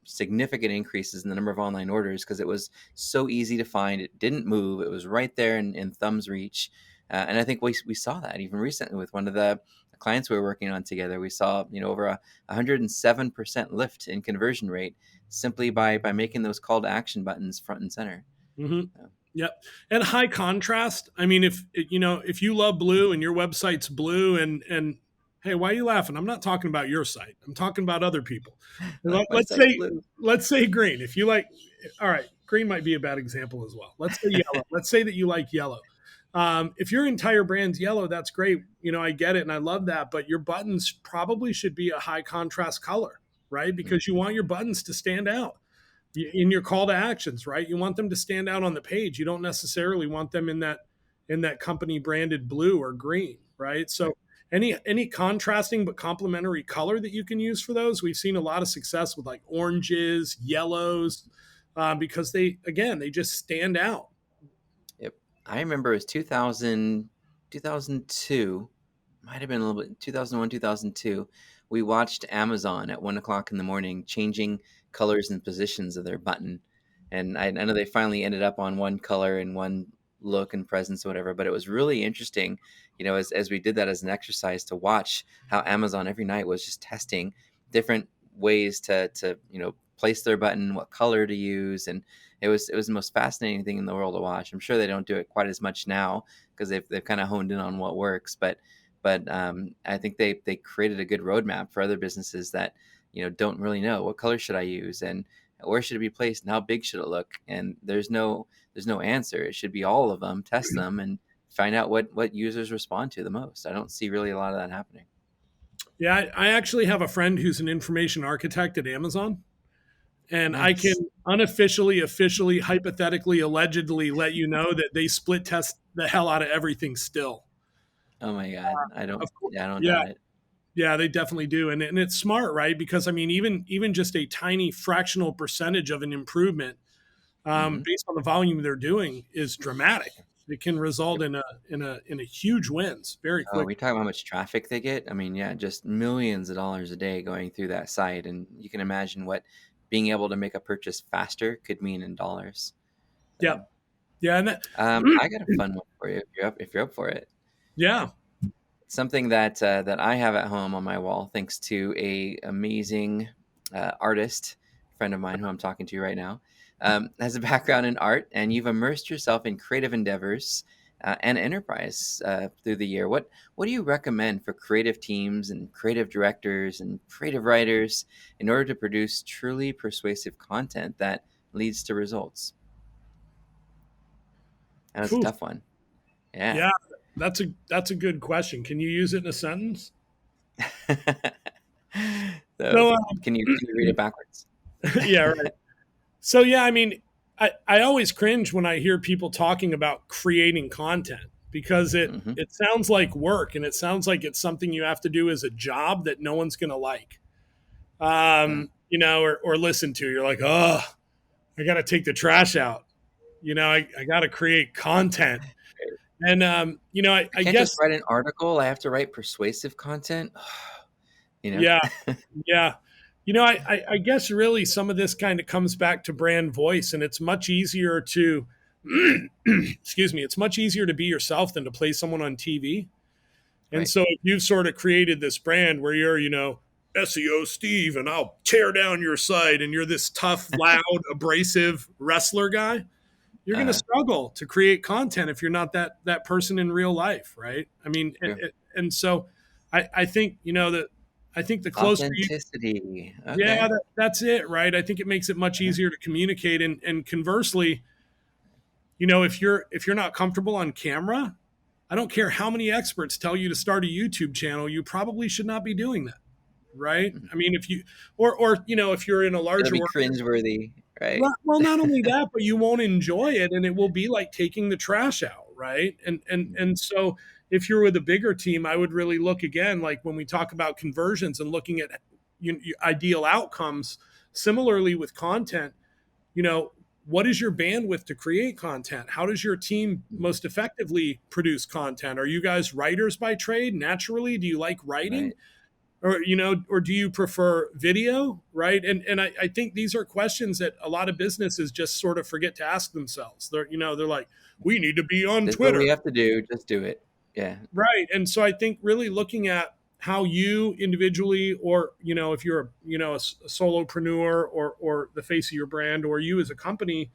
significant increases in the number of online orders because it was so easy to find. It didn't move. It was right there in thumb's reach. And I think we saw that even recently with one of the clients we were working on together. We saw, over a 107% lift in conversion rate simply by making those call to action buttons front and center. Mm-hmm. Yep. And high contrast. I mean, if you love blue and your website's blue and hey, why are you laughing? I'm not talking about your site. I'm talking about other people. Like my Let's site's say, blue. let's say green. If you like, all right, green might be a bad example as well. Let's say yellow. Let's say that you like yellow. If your entire brand's yellow, that's great. I get it and I love that. But your buttons probably should be a high contrast color, right? Because you want your buttons to stand out in your call to actions, right? You want them to stand out on the page. You don't necessarily want them in that company branded blue or green, right? So any contrasting but complementary color that you can use for those, we've seen a lot of success with like oranges, yellows, because they just stand out. Yep. I remember it was 2002, might have been a little bit 2001, 2002. We watched Amazon at 1 o'clock in the morning changing colors and positions of their button. And I know they finally ended up on one color and one look and presence or whatever, but it was really interesting, as we did that as an exercise to watch how Amazon every night was just testing different ways to place their button, what color to use. And it was the most fascinating thing in the world to watch. I'm sure they don't do it quite as much now because they've kind of honed in on what works, but I think they created a good roadmap for other businesses that don't really know what color should I use and where should it be placed and how big should it look. And there's no answer. It should be all of them. Test them and find out what users respond to the most. I don't see really a lot of that happening. Yeah, I actually have a friend who's an information architect at Amazon. And I can Nice. unofficially, officially, hypothetically, allegedly let you know that they split test the hell out of everything still. Oh my God. I don't, Of course. yeah, I don't Yeah, doubt it. yeah, they definitely do. And it's smart, right? Because I mean, even just a tiny fractional percentage of an improvement Hmm. based on the volume they're doing is dramatic. It can result Yep. in a huge wins very Oh, quick. we talk about how much traffic they get. I mean, yeah, just millions of dollars a day going through that site. And you can imagine what being able to make a purchase faster could mean in dollars. Yeah, So, yeah, and that, I got a fun one for you if you're up for it. yeah. Something that I have at home on my wall, thanks to a amazing artist friend of mine who I'm talking to right now, has a background in art, and you've immersed yourself in creative endeavors and enterprise through the year. What do you recommend for creative teams and creative directors and creative writers in order to produce truly persuasive content that leads to results? That was a Whew. tough one. Yeah. Yeah, that's a good question. Can you use it in a sentence? So So, can you read it backwards? yeah, right. So yeah, I mean, I always cringe when I hear people talking about creating content because it Hmm. it sounds like work and it sounds like it's something you have to do as a job that no one's going to like, Yeah. or listen to. You're like, oh, I got to take the trash out. I got to create content, and I I can't just guess write an article. I have to write persuasive content. You know? yeah, yeah. I guess really some of this kind of comes back to brand voice, and it's much easier to, excuse me, it's much easier to be yourself than to play someone on TV. And Right. so if you've sort of created this brand where you're, SEO Steve, and I'll tear down your site, and you're this tough, loud, abrasive wrestler guy, you're going to Uh-huh. struggle to create content if you're not that person in real life, right? I mean, True. and so I think that I think the closer you Authenticity. yeah, Okay. that's it, right? I think it makes it much Yeah. easier to communicate. And conversely, if you're not comfortable on camera, I don't care how many experts tell you to start a YouTube channel, you probably should not be doing that, right? Mhm. I mean, if you or if you're in a It'll larger be org, cringeworthy, right? well, not only that, but you won't enjoy it, and it will be like taking the trash out, right? And so if you're with a bigger team, I would really look again, like when we talk about conversions and looking at ideal outcomes. Similarly with content, you know, what is your bandwidth to create content? How does your team most effectively produce content? Are you guys writers by trade naturally? Do you like writing? Right. or or do you prefer video, right? And I think these are questions that a lot of businesses just sort of forget to ask themselves. They're like, we need to be on This is what Twitter. we have to do. Just do it. Yeah. Right. And so I think really looking at how you individually, or, if you're, a solopreneur, or the face of your brand, or you as a company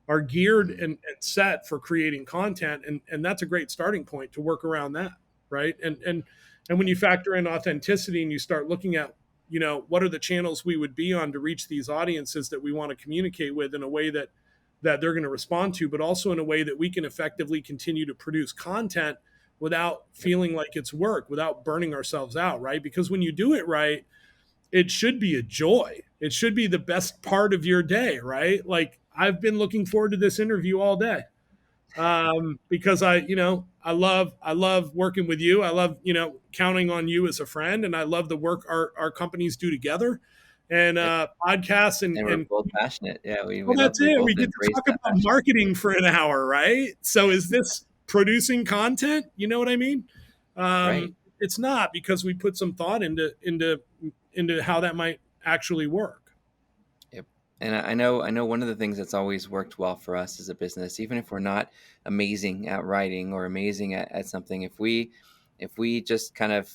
are geared Mhm. and set for creating content. And that's a great starting point to work around that. Right. And when you factor in authenticity and you start looking at, what are the channels we would be on to reach these audiences that we want to communicate with in a way that they're going to respond to, but also in a way that we can effectively continue to produce content without Yep. feeling like it's work, without burning ourselves out, right? Because when you do it right, it should be a joy. It should be the best part of your day, right? Like I've been looking forward to this interview all day, because I love working with you. I love counting on you as a friend, and I love the work our companies do together, and Yep. podcasts And we're and both passionate. Yeah, well, we love that's we it. both We get to embrace talk that about passion. marketing for an hour, right? So is this producing content? You know what I mean? Right. It's not, because we put some thought into how that might actually work. Yep. And I know one of the things that's always worked well for us as a business, even if we're not amazing at writing or amazing at something, if we just kind of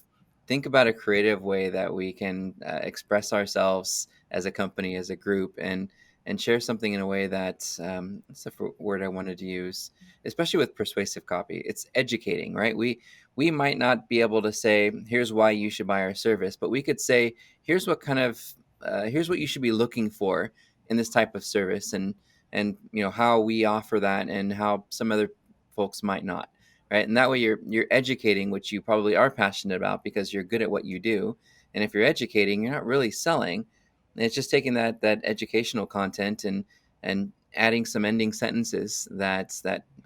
think about a creative way that we can express ourselves as a company, as a group, and share something in a way that what's the word I wanted to use, especially with persuasive copy, it's educating, right? We might not be able to say, here's why you should buy our service, but we could say, here's what kind of here's what you should be looking for in this type of service, and how we offer that and how some other folks might not, right? And that way you're educating, which you probably are passionate about because you're good at what you do. And if you're educating, you're not really selling. And it's just taking that educational content and adding some ending sentences that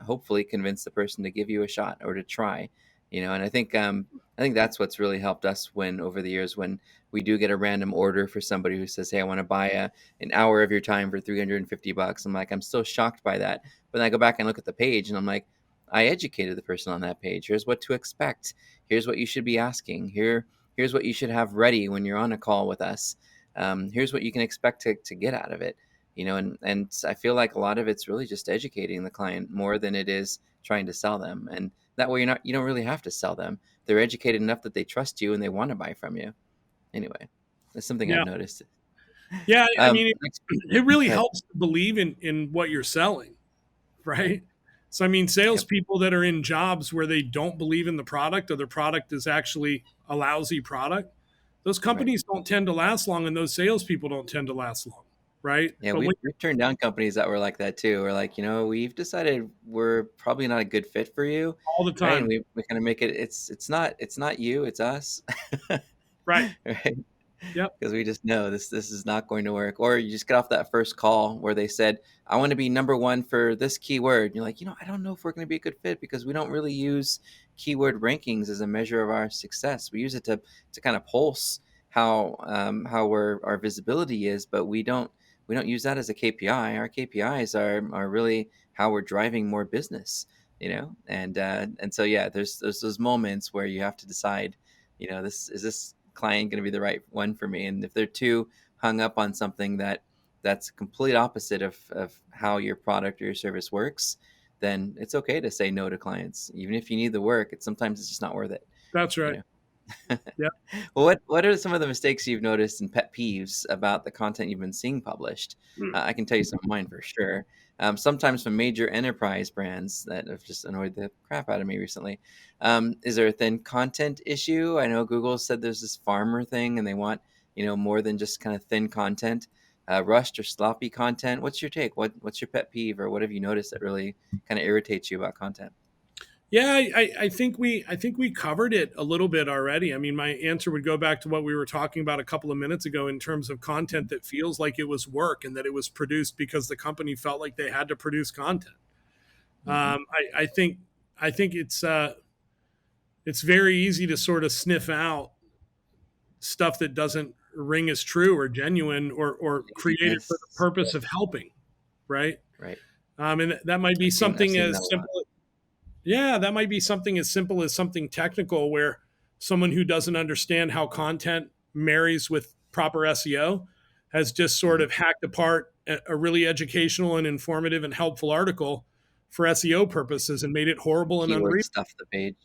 hopefully convince the person to give you a shot or to try. And I think that's what's really helped us win over the years when we do get a random order for somebody who says, "Hey, I want to buy an hour of your time for $350." I'm like, I'm still shocked by that. But then I go back and look at the page, and I'm like, I educated the person on that page. Here's what to expect. Here's what you should be asking. Here's what you should have ready when you're on a call with us. Here's what you can expect to get out of it. And I feel like a lot of it's really just educating the client more than it is trying to sell them. And that way you don't really have to sell them. They're educated enough that they trust you and they want to buy from you. Anyway, that's something I've Yeah, noticed. yeah. I mean, Next, it really go ahead. helps to believe in what you're selling, Right. right? So I mean, Yep. salespeople that are in jobs where they don't believe in the product, or the product is actually a lousy product, those Right. companies don't tend to last long, and those salespeople don't tend to last long, right? Yeah, But we've, when we've turned down companies that were like that too. We're like, we've decided we're probably not a good fit for you, all the right? And time, we kind of make it. It's not you, it's us, right? right? Yep, Because we just know this is not going to work. Or you just get off that first call where they said, I want to be number one for this keyword. And you're like, I don't know if we're going to be a good fit because we don't really use keyword rankings as a measure of our success. We use it to kind of pulse how our visibility is, but we don't use that as a KPI. Our KPIs are really how we're driving more business. And so yeah, there's those moments where you have to decide, this client going to be the right one for me? And if they're too hung up on something that's complete opposite of how your product or your service works, then it's okay to say no to clients. Even if you need the work, it's just not worth it. that's You right. know. Yep. Well, what are some of the mistakes you've noticed and pet peeves about the content you've been seeing published? I can tell you some of mine for sure. Sometimes from major enterprise brands that have just annoyed the crap out of me recently. Is there a thin content issue? I know Google said there's this farmer thing, and they want more than just kind of thin content, rushed or sloppy content. What's your take? What's your pet peeve, or what have you noticed that really kind of irritates you about content? Yeah, I think we covered it a little bit already. I mean, my answer would go back to what we were talking about a couple of minutes ago in terms of content that feels like it was work and that it was produced because the company felt like they had to produce content. Hmm. I think it's very easy to sort of sniff out stuff that doesn't ring as true or genuine, or created for the Laziness. purpose Yep. of helping, right? Right. And that might be I've something seen that as a lot. simple. Yeah, that might be something as simple as something technical, where someone who doesn't understand how content marries with proper SEO has just sort Mhm. of hacked apart a really educational and informative and helpful article for SEO purposes and made it horrible and Keyword unreadable. stuff the page.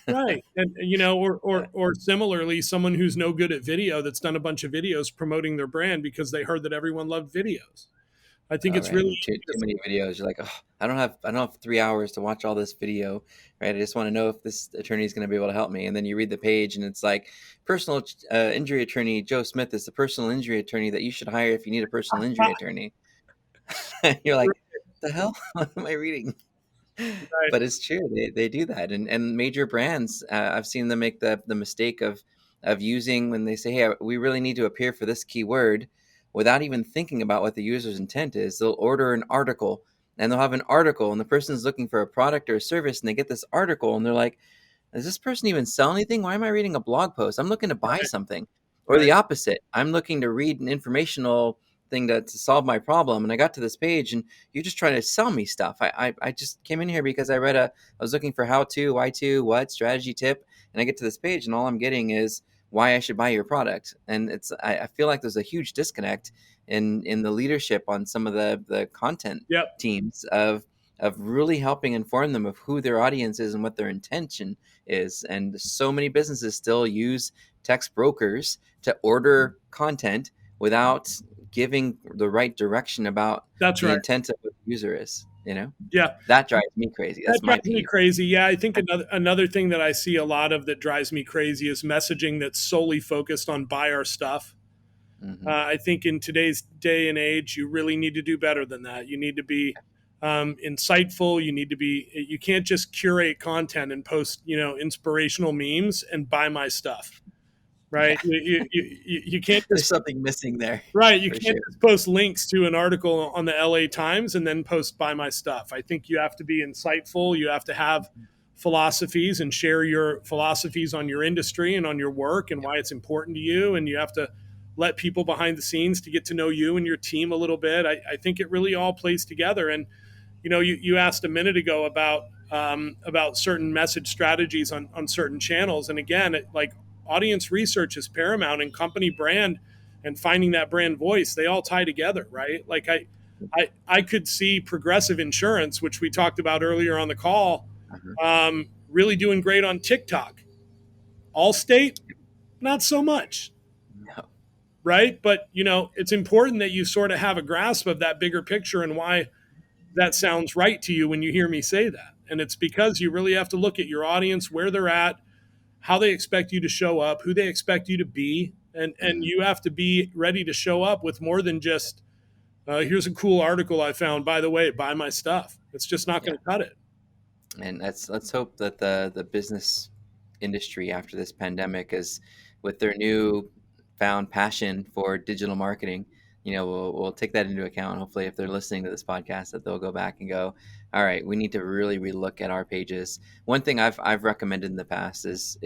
Right. And you know, Yeah. or similarly, someone who's no good at video that's done a bunch of videos promoting their brand because they heard that everyone loved videos. I think All it's right, really and too many videos. You're like, oh, I don't have 3 hours to watch all this video, right? I just want to know if this attorney is going to be able to help me. And then you read the page, and it's like, personal injury attorney Joe Smith is the personal injury attorney that you should hire if you need a personal injury attorney. You're like, the hell? What am I reading? right. But it's true. They do that, and major brands. I've seen them make the mistake of using when they say, "Hey, we really need to appear for this keyword," without even thinking about what the user's intent is. They'll order an article, and they'll have an article, and the person's looking for a product or a service, and they get this article, and they're like, does this person even sell anything? Why am I reading a blog post? I'm looking to buy Right. something. Or Right. the opposite. I'm looking to read an informational thing to solve my problem. And I got to this page and you're just trying to sell me stuff. I just came in here because I was looking for how to, why to, what, strategy tip. And I get to this page and all I'm getting is why I should buy your product. And I feel like there's a huge disconnect in the leadership on some of the content Yep. teams of really helping inform them of who their audience is and what their intention is. And so many businesses still use text brokers to order content without giving the right direction about That's the right. intent of what the user is. Yeah. That drives me crazy. That That's my drives me peeve. crazy. Yeah, I think another thing that I see a lot of that drives me crazy is messaging that's solely focused on buy our stuff. Hmm. I think in today's day and age, you really need to do better than that. You need to be insightful. You need to be. You can't just curate content and post, inspirational memes and buy my stuff, right? Yeah. You can't There's just something missing there right. You for can't sure. just post links to an article on the LA Times and then post buy my stuff. I think you have to be insightful. You have to have philosophies and share your philosophies on your industry and on your work and Yep. why it's important to you. And you have to let people behind the scenes to get to know you and your team a little bit. I think it really all plays together. And you asked a minute ago about certain message strategies on certain channels, and again, like audience research is paramount, and company brand and finding that brand voice, they all tie together, right? Like I could see Progressive Insurance, which we talked about earlier on the call, Uh-huh. really doing great on TikTok. Allstate, not so much, No. right? But it's important that you sort of have a grasp of that bigger picture and why that sounds right to you when you hear me say that. And it's because you really have to look at your audience, where they're at, how they expect you to show up, who they expect you to be, and Mhm. you have to be ready to show up with more than just here's a cool article I found. By the way, buy my stuff. It's just not Yeah. going to cut it. And let's hope that the business industry after this pandemic is with their new found passion for digital marketing, we'll take that into account. Hopefully, if they're listening to this podcast, that they'll go back and go, all right, we need to really relook at our pages. One thing I've recommended in the past is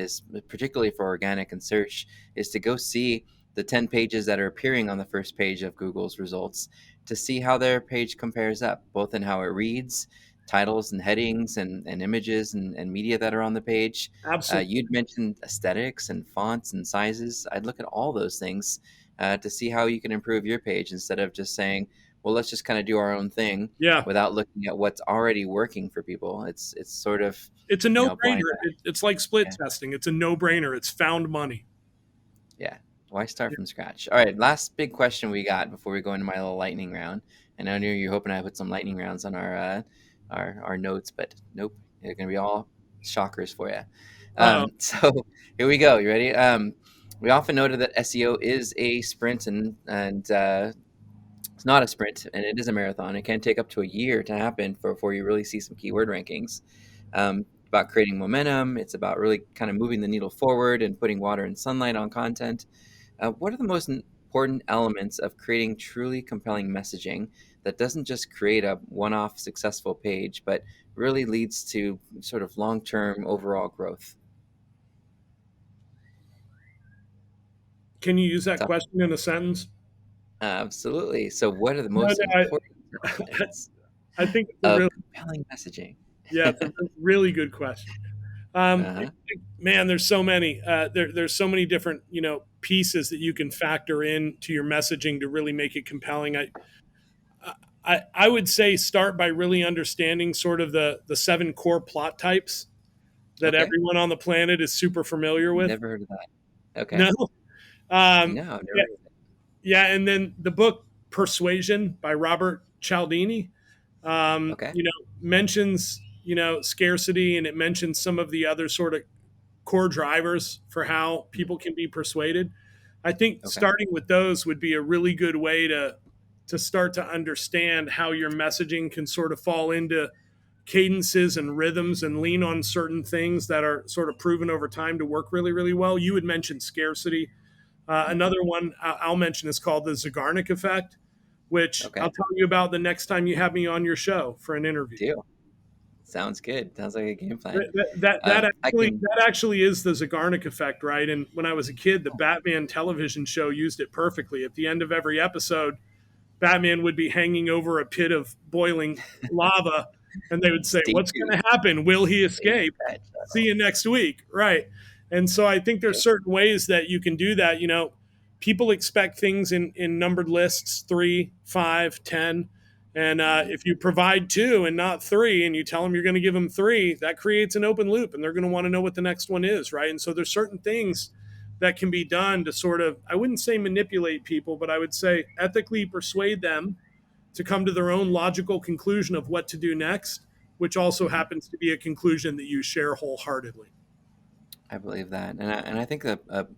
particularly for organic and search is to go see the 10 pages that are appearing on the first page of Google's results to see how their page compares up, both in how it reads, titles and headings and images and media that are on the page. Absolutely. You'd mentioned aesthetics and fonts and sizes. I'd look at all those things to see how you can improve your page instead of just saying, well, let's just kind of do our own thing Yeah, without looking at what's already working for people. It's sort of, it's a no blind brainer. eye. It's like split Yeah. testing. It's a no brainer. It's found money. Yeah. Why start from scratch? All right. Last big question we got before we go into my little lightning round. And I knew you're hoping I put some lightning rounds on our notes, but nope. They're going to be all shockers for you. Uh, So here we go. You ready? We often noted that SEO is a sprint and it's not a sprint and it is a marathon. It can take up to a year to happen before you really see some keyword rankings. About creating momentum. It's about really kind of moving the needle forward and putting water and sunlight on content. What are the most important elements of creating truly compelling messaging that doesn't just create a one off successful page, but really leads to sort of long term overall growth? can you use that Tough. question in a sentence? Absolutely. So, what are the No, most no, important elements I think it's a of real compelling messaging? yeah, it's a really good question. Um, Uh-huh. Man, there's so many. There's so many different pieces that you can factor in to your messaging to really make it compelling. I would say start by really understanding sort of the seven core plot types that Okay. everyone on the planet is super familiar with. Never heard of that. Okay. No, um, No, I've never yeah, heard of it. yeah, and then the book Persuasion by Robert Cialdini, Okay. mentions scarcity, and it mentions some of the other sort of core drivers for how Mhm. people can be persuaded. I think Okay. starting with those would be a really good way to start to understand how your messaging can sort of fall into cadences and rhythms and lean on certain things that are sort of proven over time to work really, really well. You had mentioned scarcity. Mhm. Another one I'll mention is called the Zeigarnik effect, which Okay. I'll tell you about the next time you have me on your show for an interview. Deal. Sounds good. Sounds like a game plan. That I can. actually is the Zeigarnik effect, right? And when I was a kid, the Batman television show used it perfectly. At the end of every episode, Batman would be hanging over a pit of boiling lava, and they would say, Stay "What's going tuned. to happen? Will he Stay escape? that See shuttle. you next week." Right. And so I think there's Yep. certain ways that you can do that. People expect things in numbered lists 3, 5, 10. And Mhm. if you provide two and not three, and you tell them you're going to give them three, that creates an open loop, and they're going to want to know what the next one is, right? And so there's certain things that can be done to sort of, I wouldn't say manipulate people, but I would say ethically persuade them to come to their own logical conclusion of what to do next, which also Mhm. happens to be a conclusion that you share wholeheartedly. I believe that, and I think a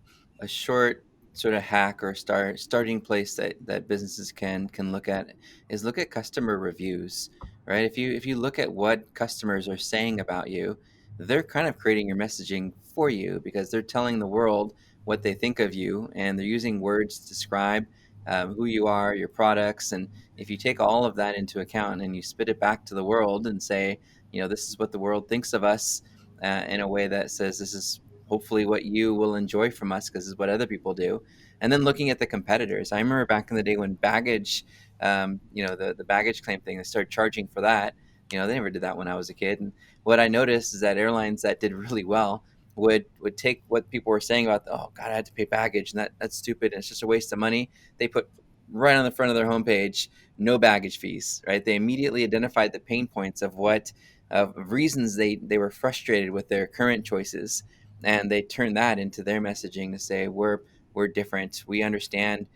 short sort of hack or starting place that businesses can look at is look at customer reviews, right? If you look at what customers are saying about you, they're kind of creating your messaging for you because they're telling the world what they think of you, and they're using words to describe who you are, your products, and if you take all of that into account and you spit it back to the world and say, this is what the world thinks of us in a way that says this is hopefully what you will enjoy from us because this is what other people do. And then looking at the competitors, I remember back in the day when baggage, the baggage claim thing, they started charging for that. They never did that when I was a kid. And what I noticed is that airlines that did really well would take what people were saying about, oh God, I had to pay baggage and that's stupid and it's just a waste of money. They put right on the front of their homepage, no baggage fees, right? They immediately identified the pain points of what of reasons they were frustrated with their current choices, and they turned that into their messaging to say we're different, we understand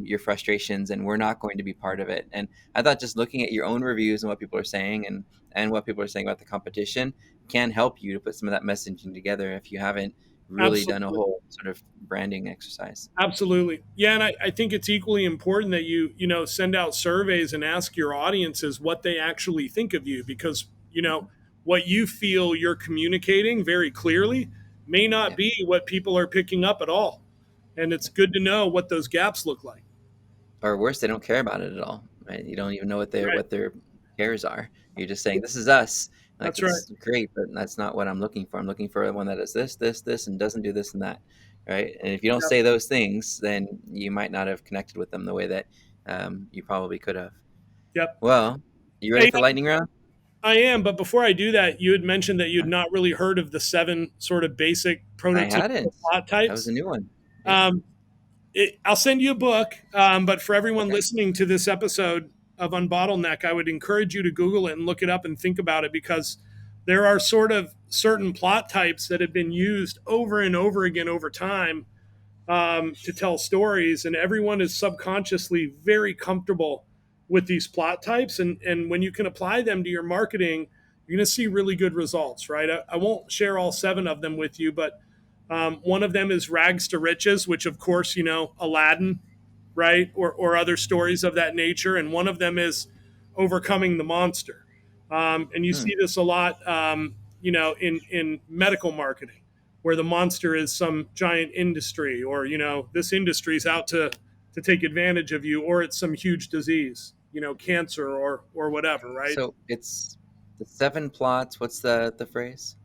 your frustrations, and we're not going to be part of it. And I thought just looking at your own reviews and what people are saying and what people are saying about the competition can help you to put some of that messaging together if you haven't really done a Absolutely. whole sort of branding exercise. Absolutely. Yeah. And I think it's equally important that you send out surveys and ask your audiences what they actually think of you, because, Mhm. what you feel you're communicating very clearly may not Yeah. be what people are picking up at all. And it's good to know what those gaps look like. Or worse, they don't care about it at all, right? You don't even know what Right. their cares are. You're just saying, "This is us." Like, That's right. it's great, but that's not what I'm looking for. I'm looking for one that does this, this, this, and doesn't do this and that, right? And if you don't Yep. say those things, then you might not have connected with them the way that you probably could have. Yep. Well, you ready Hey, for lightning round? I am. But before I do that, you had mentioned that you'd not really heard of the seven sort of basic I prototypical hadn't. plot That was a types. new one. Yeah. Um, I'll send you a book, but for everyone Okay. listening to this episode of Unbottleneck, I would encourage you to Google it and look it up and think about it, because there are sort of certain plot types that have been used over and over again over time to tell stories, and everyone is subconsciously very comfortable with these plot types. And when you can apply them to your marketing, you're going to see really good results, right? I won't share all seven of them with you, but one of them is rags to riches, which of course, Aladdin, right? Or other stories of that nature. And one of them is overcoming the monster. And you Hmm. see this a lot, in medical marketing, where the monster is some giant industry, or, this industry is out to take advantage of you, or it's some huge disease, cancer or whatever, right? So it's the seven plots. What's the phrase?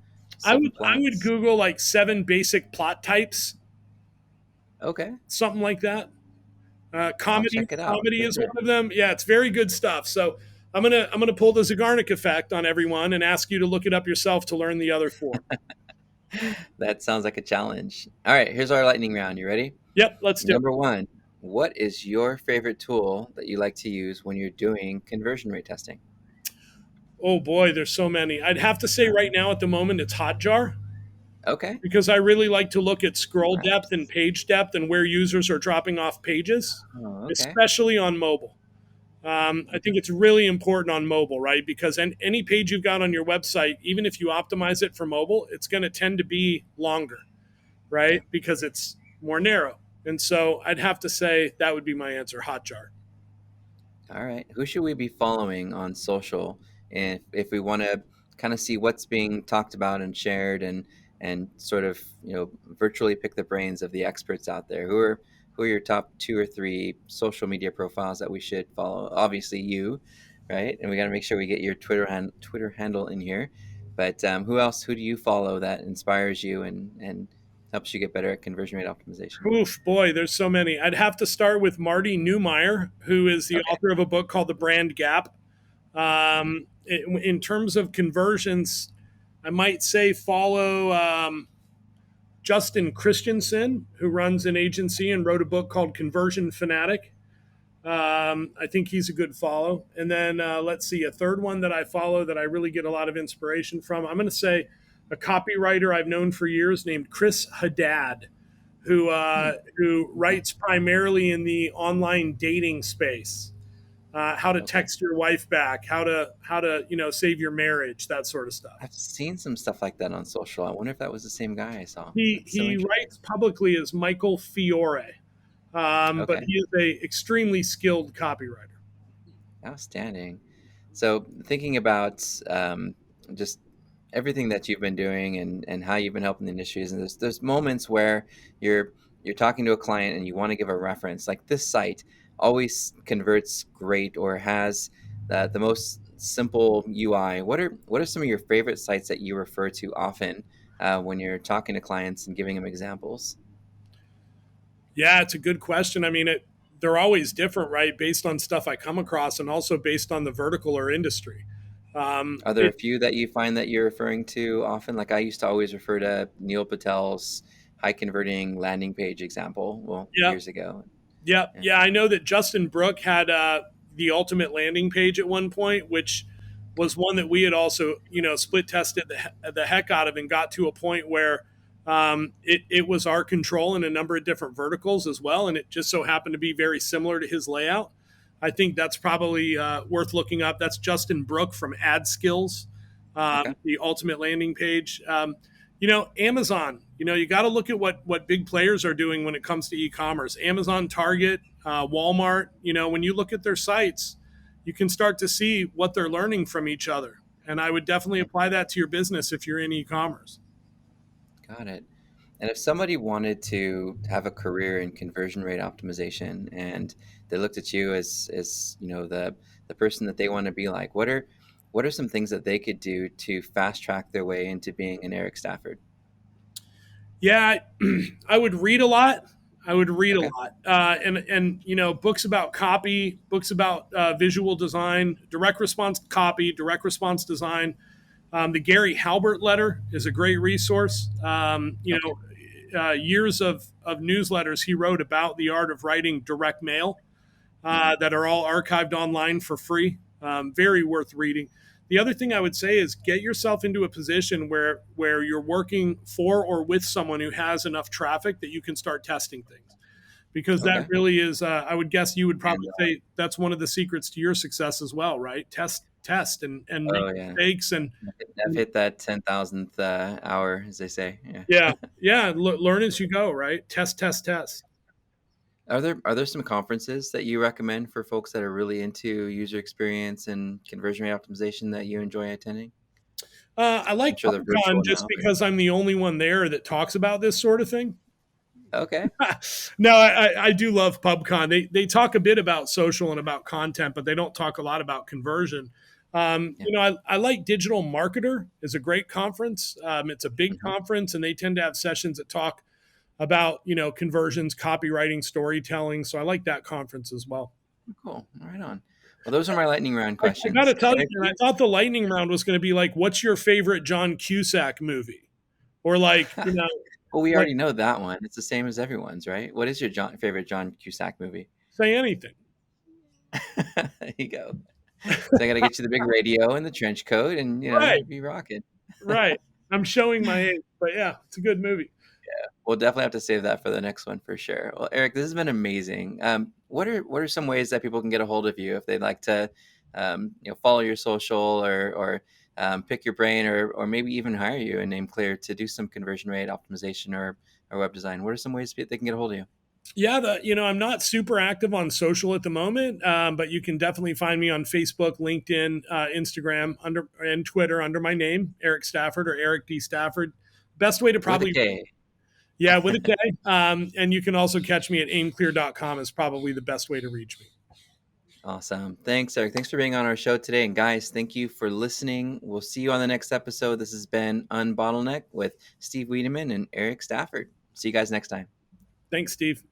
I Seven would I would plots. Google like seven basic plot types, Okay. something like that. I'll Comedy check it out comedy for is sure. one of them. Yeah, it's very good stuff. So I'm gonna pull the Zeigarnik effect on everyone and ask you to look it up yourself to learn the other four. That sounds like a challenge. All right, here's our lightning round. You ready? Yep, let's do it. Number one, what is your favorite tool that you like to use when you're doing conversion rate testing? Oh boy, there's so many. I'd have to say right now at the moment it's Hotjar Okay. because I really like to look at scroll depth and Nice. page depth and where users are dropping off pages, Oh, okay. especially on mobile. I think it's really important on mobile, right? Because any page you've got on your website, even if you optimize it for mobile, it's going to tend to be longer, Yeah. right? Because it's more narrow. And so I'd have to say that would be my answer, Hotjar. All right. Who should we be following on social if we want to kind of see what's being talked about and shared and sort of, virtually pick the brains of the experts out there? Who are your top two or three social media profiles that we should follow? Obviously you, right? And we got to make sure we get your Twitter handle in here. But who else? Who do you follow that inspires you and helps you get better at conversion rate optimization? Oof, boy, there's so many. I'd have to start with Marty Neumeyer, who is the Okay. author of a book called The Brand Gap. Mhm. In terms of conversions, I might say follow Justin Christensen, who runs an agency and wrote a book called Conversion Fanatic. I think he's a good follow. And then let's see, a third one that I follow that I really get a lot of inspiration from. I'm going to say a copywriter I've known for years named Chris Haddad, Hmm. who Okay. writes primarily in the online dating space. How to Okay. text your wife back, how to save your marriage, that sort of stuff. I've seen some stuff like that on social. I wonder if that was the same guy I saw. He That's so he interesting. writes publicly as Michael Fiore, but Okay, he is a extremely skilled copywriter. outstanding. So thinking about just everything that you've been doing and how you've been helping the industries, and there's moments where you're you're talking to a client and you want to give a reference, like this site always converts great or has the most simple UI. What are some of your favorite sites that you refer to often when you're talking to clients and giving them examples? Yeah, it's a good question. I mean, they're always different, right? Based on stuff I come across, and also based on the vertical or industry. Are there a It few that you find that you're referring to often? Like I used to always refer to Neil Patel's high converting landing page example, well, Yeah, years ago. Yeah. yeah. I know that Justin Brook had the ultimate landing page at one point, which Okay. was one that we had also, split tested the heck out of, and got to a point where it was our control in a number of different verticals as well, and it just so happened to be very similar to his layout. I think that's probably worth looking up. That's Justin Brook from Ad Skills, Okay. the ultimate landing page. Amazon. You got to look at what big players are doing when it comes to e-commerce. Amazon, Target, Walmart. When you look at their sites, you can start to see what they're learning from each other. And I would definitely Yeah. apply that to your business if you're in e-commerce. Got it. And if somebody wanted to have a career in conversion rate optimization and they looked at you as the person that they want to be like, what are some things that they could do to fast track their way into being an Eric Stafford? Yeah, I would read a lot. I would read a Okay. lot, and books about copy, books about visual design, direct response copy, direct response design. The Gary Halbert letter is a great resource. Okay. Years of newsletters he wrote about the art of writing direct mail Hmm. that are all archived online for free. Very worth reading. The other thing I would say is get yourself into a position where you're working for or with someone who has enough traffic that you can start testing things. Because that Okay. really is, I would guess you would And probably say that's one of the secrets to your success as well, right? Test, and make oh yeah. mistakes, and I've hit that 10,000th hour, as they say. Yeah. yeah, yeah, learn as you go, right? Test, test, test. Are there some conferences that you recommend for folks that are really into user experience and conversion rate optimization that you enjoy attending? I like I'm sure they're PubCon virtual just now, but because I'm the only one there that talks about this sort of thing. okay. No, I do love PubCon. They talk a bit about social and about content, but they don't talk a lot about conversion. Yeah. I like Digital Marketer is a great conference. It's a big Hmm. conference, and they tend to have sessions that talk about conversions, copywriting, storytelling. So I like that conference as well. Cool. Right on. Well, those are my lightning round I got questions. to tell you, Eric, man, I thought the lightning round was going to be like, "What's your favorite John Cusack movie?" Or like, Well, we like already know that one. It's the same as everyone's, right? What is your favorite John Cusack movie? say anything. There you go. So I got to get you the big radio and the trench coat, and Right, you'd be rocking. right. I'm showing my age, but yeah, it's a good movie. We'll definitely have to save that for the next one for sure. Well, Erik, this has been amazing. What are some ways that people can get a hold of you if they'd like to, follow your social or pick your brain or maybe even hire you and name clear to do some conversion rate optimization or web design? What are some ways they can get a hold of you? Yeah, I'm not super active on social at the moment, but you can definitely find me on Facebook, LinkedIn, Instagram, and Twitter under my name, Erik Stafford or Erik D. Stafford. Best way to With a probably, K. yeah, with a K. And you can also catch me at aimclear.com is probably the best way to reach me. Awesome. Thanks, Erik. Thanks for being on our show today. And guys, thank you for listening. We'll see you on the next episode. This has been Unbottleneck with Steve Wiideman and Erik Stafford. See you guys next time. Thanks, Steve.